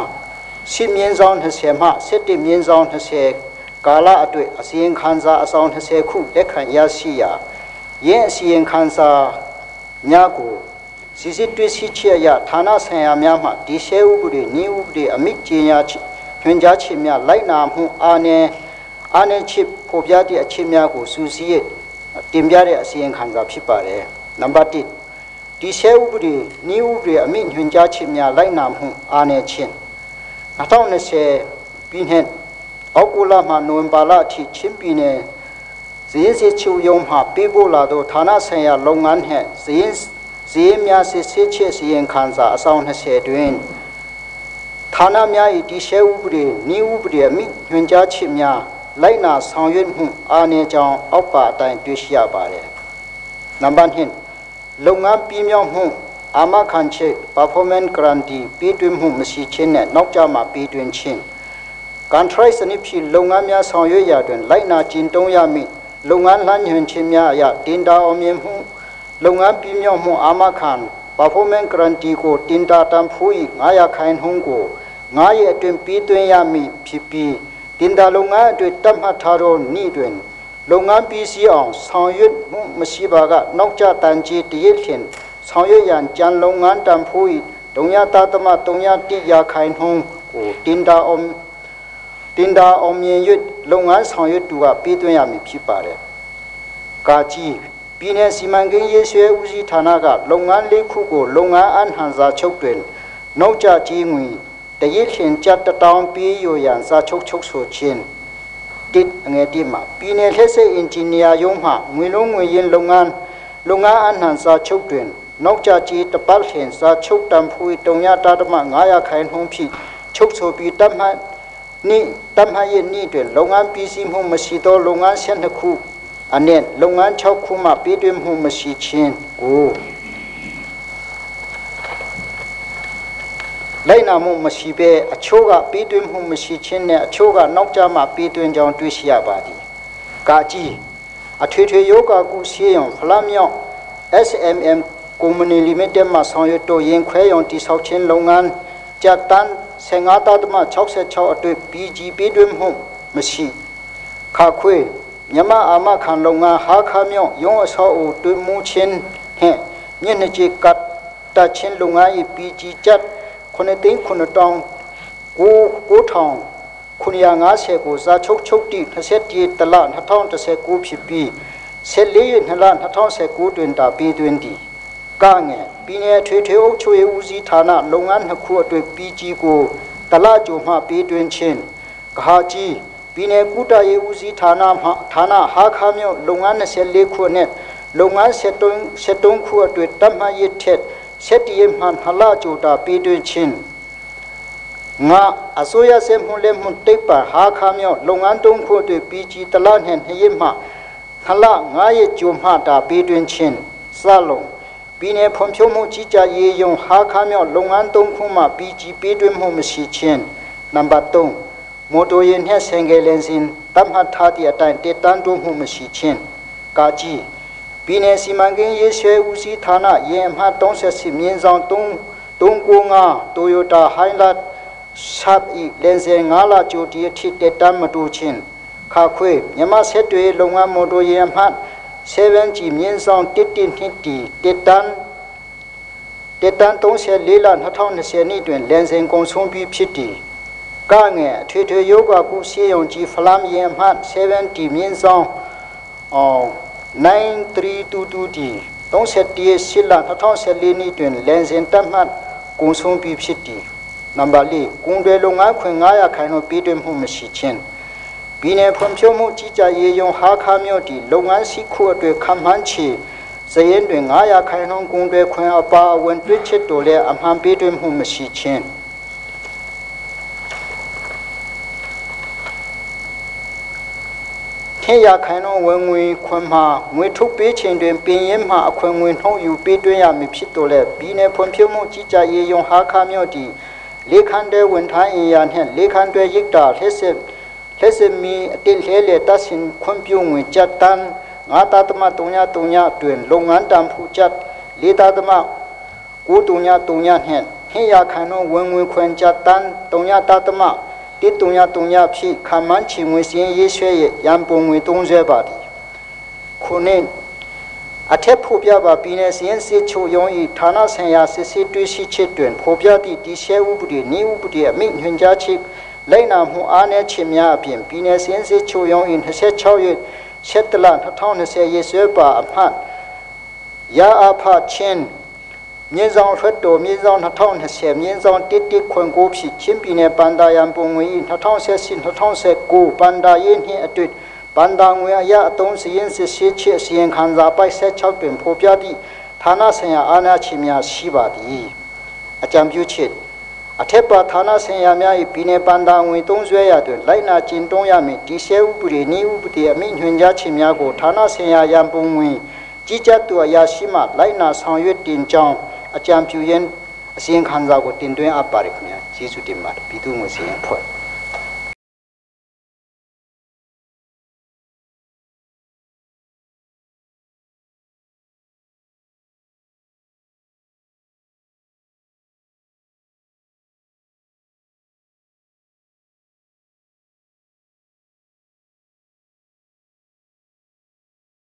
10မြင်းဆောင်20မှ17မြင်းဆောင်20ကာလအတွက်အစီရင်ခံစာအဆောင်20ခုလက်ခံရရှိရာယင်းအစီရင်ခံစာများကိုစစ်စစ်တွေ့ရှိချက်အရဌာနဆိုင်ရာများမှဒီရှဲဥပဒေနည်းဥပဒေအမိကြေညာညွှန်ကြားချက်များလိုက်နာမှုအားနည်းချစ်ဖော်ပြတဲ့အချက်များကိုစူးစီးတင်ပြတဲ့အစီရင်ခံစာဖြစ်ပါတယ်နံပါတ်1ဒီရှဲဥပဒေနည်းဥပဒေအမိညွှန်ကြားချက်များလိုက်နာမှုအားနည်းခြင်း2020ပြည်နှစ်အောက်တိုဘာမှနိုဝင်ဘာလအထိချင်းပြည်နယ်ဇင်းစစ်ချုပ်ရုံးမှပေးပို့လာသောဌာနဆိုင်ရာလုပ်ငန်းနှင့်ဇင်းများစစ်ဆေးချက်စီရင်ခံစာအဆောင်20တွင်ဌာနများ၏ဒီရှဲဥပဒေနည်းဥပဒေအမိညွှန်ကြားချက်များလိုက်နာဆောင်ရွက်မှုအားနည်းကြောင်းအောက်ပါအတိုင်းတွေ့ရှိရပါတယ်နံပါတ်2လုပ်ငန်းပြီးမြောက်မှုအာမခံချက် performance guarantee ပေးသွင်းမှုမရှိခြင်းနဲ့နောက်ကျမှပေးသွင်းခြင်း contract စနစ်ဖြင့်လုပ်ငန်းများဆောင်ရွက်ရာတွင်လိုက်နာကျင့်သုံးရမည့်လုပ်ငန်းလမ်းညွှန်ခြင်းများအရတင်ဒါအောင်မြင်မှုလုပ်ငန်းပြီးမြောက်မှုအာမခံ performance guarantee ကိုတင်ဒါတန်ဖိုး၏900%ကို9ရက်အတွင်းပေးသွင်းရမည်ဖြစ်ပြီးတင်ဒါလုပ်ငန်းအတွက်တတ်မှတ်ထားသောနေ့တွင်လုပ်ငန်းပြီးစီးအောင်ဆောင်ရွက်မှုမရှိပါကနောက်ကျတန်ကြီးတရစ်ဖြင့်ဆောင်ရွက်ရန်ကြံလုပ်ငန်းတန်ဖိုး၏3.3%ကိုတင်ဒါအောင်မြင်၍လုပ်ငန်းဆောင်ရွက်သူကပေးသွင်းရမည်ဖြစ်ပါတယ်။ကာကြီးပြည်내စီမံကိန်းရေးဆွဲဦးစီးဌာနကလုပ်ငန်း၄ခုကိုလုပ်ငန်းအနှံစာချုပ်တွင်နောက်ကျကြီးငွေတရစ်ဖြင့်ကျပ်1000ပေးရရန်စာချုပ်ဆိုခြင်းတစ်ငယ်တိမှာပြည်내လက်ဆက်အင်ဂျင်နီယာရုံးမှငွေလုံးငွေရင်းလုပ်ငန်းအနှံစာချုပ်တွင်နောက်ကျကြီးတပတ်ဖြင့်စာချုပ်တန်ဖိုး3.5%ဖြင့်ချုပ်ဆိုပြီးတတ်မှတ်ရဲ့နေ့တွင်လုပ်ငန်းပြီးစီးမှုမရှိသောလုပ်ငန်း12ခုအနက်လုပ်ငန်း6ခုမှပေးသွင်းမှုမရှိခြင်းကိုလိုက်နာမှုမရှိဘဲအချို့ကပေးသွင်းမှုမရှိခြင်းနဲ့အချို့ကနောက်ကျမှပေးသွင်းကြောင်းတွေ့ရှိရပါသည်။ကာကြီးအထွေထွေယောဂကုဆေးရုံဖလားမြောက် SMM Company Limited မှဆောင်ရွက်တော်ရင်ခွဲရုံတိဆောက်ခြင်းလုပ်ငန်းကျပ်တန်း15.66အတွက် PG ပေးသွင်းမှုမရှိခါခွေမြန်မာအာမခံလုပ်ငန်းဟာခါမြောက်ရုံးအဆောက်အဦတွင်မှုချင်းဟဲ့ညနေချကတ်တချင်းလုပ်ငန်း၏ PG ကျပ်9,950ကိုစာချုပ်တိ27တလ2019ဖြစ်ပြီး14ရက်2လ2019တွင်တာပေးသွင်းသည်ကငယ်ပြည်내ထွေထွေအုပ်ချုပ်ရေးဦးစီးဌာနလုပ်ငန်းနှစ်ခုအတွက် PG ကိုတလကြိုမှပေးသွင်းခြင်းကဟာကြီးပြည်내ကုတရေးဦးစီးဌာနဟာခါမြောက်လုပ်ငန်း24ခုနဲ့လုပ်ငန်း73ခုအတွက်တတ်မှတ်ရထက်7ရက်မှ2လကြိုတာပေးသွင်းခြင်းငါအစိုးရစက်မှုလက်မှုတိတ်ပါဟာခါမြောက်လုပ်ငန်း3ခုအတွက် PG တလနဲ့2ရက်မှ2လ9ရက်ကြိုမှတာပေးသွင်းခြင်းစလုံးပြည်내ဖွံ့ဖြိုးမှုကြီးကြပ်ရေးယုံဟာခါမြောက်လုပ်ငန်း3ခုမှ PG ပေးသွင်းမှုမရှိခြင်းနံပါတ်3မော်တော်ယာဉ်နှင့်ဆိုင်ကယ်လန်စင်တတ်မှတ်ထားသည့်အတိုင်းတက်တန်းတိုးမှုမရှိခြင်းကာကြီးပြည်내စီမံကိန်းရေးဆွဲဦးစီးဌာနယာဉ်အမှတ်38မြင်းဆောင်395 Toyota Hilux Sharp E လန်စင်9လကြိုတီအထိတက်တန်းမတိုးခြင်းခါခွေမြန်မာဆက်တွေလုပ်ငန်းမော်တော်ယာဉ်အမှတ်7G မြင်းဆောင်112တက်တန်း34လ2020နှစ်တွင်လန်စင်ကုန်ဆုံးပြီးဖြစ်သည်ကငယ်ထွေထွေယောဂကုဆေးရုံကြီးဖလားယာဉ်အမှတ်7T မြင်းဆောင်9322D 31လ2014နှစ်တွင်လန်စင်တတ်မှတ်ကုန်ဆုံးပြီးဖြစ်သည်နံပါတ်4ကုန်တွေလုပ်ငန်းခွင်900ခိုင်နှုန်းပေးသွင်းမှုမရှိခြင်း ပြည်နယ်ဖွံ့ဖြိုးမှုကြီးကြပ်ရေးယုံဟာခါမြို့တီလုပ်ငန်းရှိခုအတွက်ခန့်မှန်းချေစရင်တွင်900ခိုင်နှုန်းကုန်တွေခွင့်အပါအဝင်တွေ့ချစ်တော်လဲအမှန်ပေးတွေ့မှုမရှိခြင်းထင်ရခိုင်နှုန်းဝင်ငွေခွင့်မှာငွေထုတ်ပေးခြင်းတွင်ပင်ရင်မှအခွင့်ငွေနှုံးယူပေးသွင်းရမည်ဖြစ်တော်လဲပြည်နယ်ဖွံ့ဖြိုးမှုကြီးကြပ်ရေးယုံဟာခါမြို့တီလေခန့်တဲ့ဝန်ထမ်းအင်အားနှင့်လေခန့်တွေရိတ်တာလက်စမီအတင်းလဲလေတဆင်ခွင့်ပြုငွေကြက်တန်း9.333တွင်လုပ်ငန်းတန်ဖိုးကြက်4.933နှင့်ဟင်းရခိုင်နှုန်းဝင်ငွေခွင့်ကြက်တန်း3.133ဖြင့်ခန့်မှန်းချေငွေစင်းရေးဆွဲရန်ပုံငွေ30ပါသည်ခုနှစ်အထက်ဖော်ပြပါပြည်နယ်စင်းစစ်ချိုယုံ၏ဌာနဆိုင်ရာစစ်စစ်တွေ့ရှိချက်တွင်ဖော်ပြသည့်တည်ဆဲဥပဒေနည်းဥပဒေအမိန့်ညွှန်ကြားချက်လိုက်နာမှုအားနည်းခြင်းများအပြင်ပြည်နယ်စင်းစစ်ချိုယုံ၏26ရက်7လ2020ရက်စွဲပါအမှတ်ရာအဖချင်းမြေဆောင်ထွက်တော်မြေဆောင်2020မြေဆောင်11ခွန်ကိုဖြစ်ချင်းပြည်နယ်ပန်ဒါယံပုံငွေ2018-2019ပန်ဒါရေးနှင့်အတွေ့ပန်ဒါငွေအရအသုံးစရင်စစ်ဆေးချက်စရင်ခံစာပိုက်16တွင်ဖော်ပြသည့်ဌာနဆိုင်ရာအာဏာခြင်းများရှိပါသည်အကြံပြုချက်အထက်ပါဌာနဆိုင်ရာများ၏ပြည်နယ်ပန်ဒါငွေသုံးစွဲရာတွင်လိုက်နာကျင့်သုံးရမည်တည်ဆဲဥပဒေနည်းဥပဒေအမိန့်ညွှန်ကြားခြင်းများကိုဌာနဆိုင်ရာရန်ပုံငွေကြီးကြပ်သူအရာရှိမှလိုက်နာဆောင်ရွက်တင်ကြောင်းအကြံပြုရန်အစီရင်ခံစာကိုတင်သွင်းအပ်ပါရခင်ဗျာကျေးဇူးတင်ပါတယ်ပြည်သူ့ငွေစည်းအဖွဲ့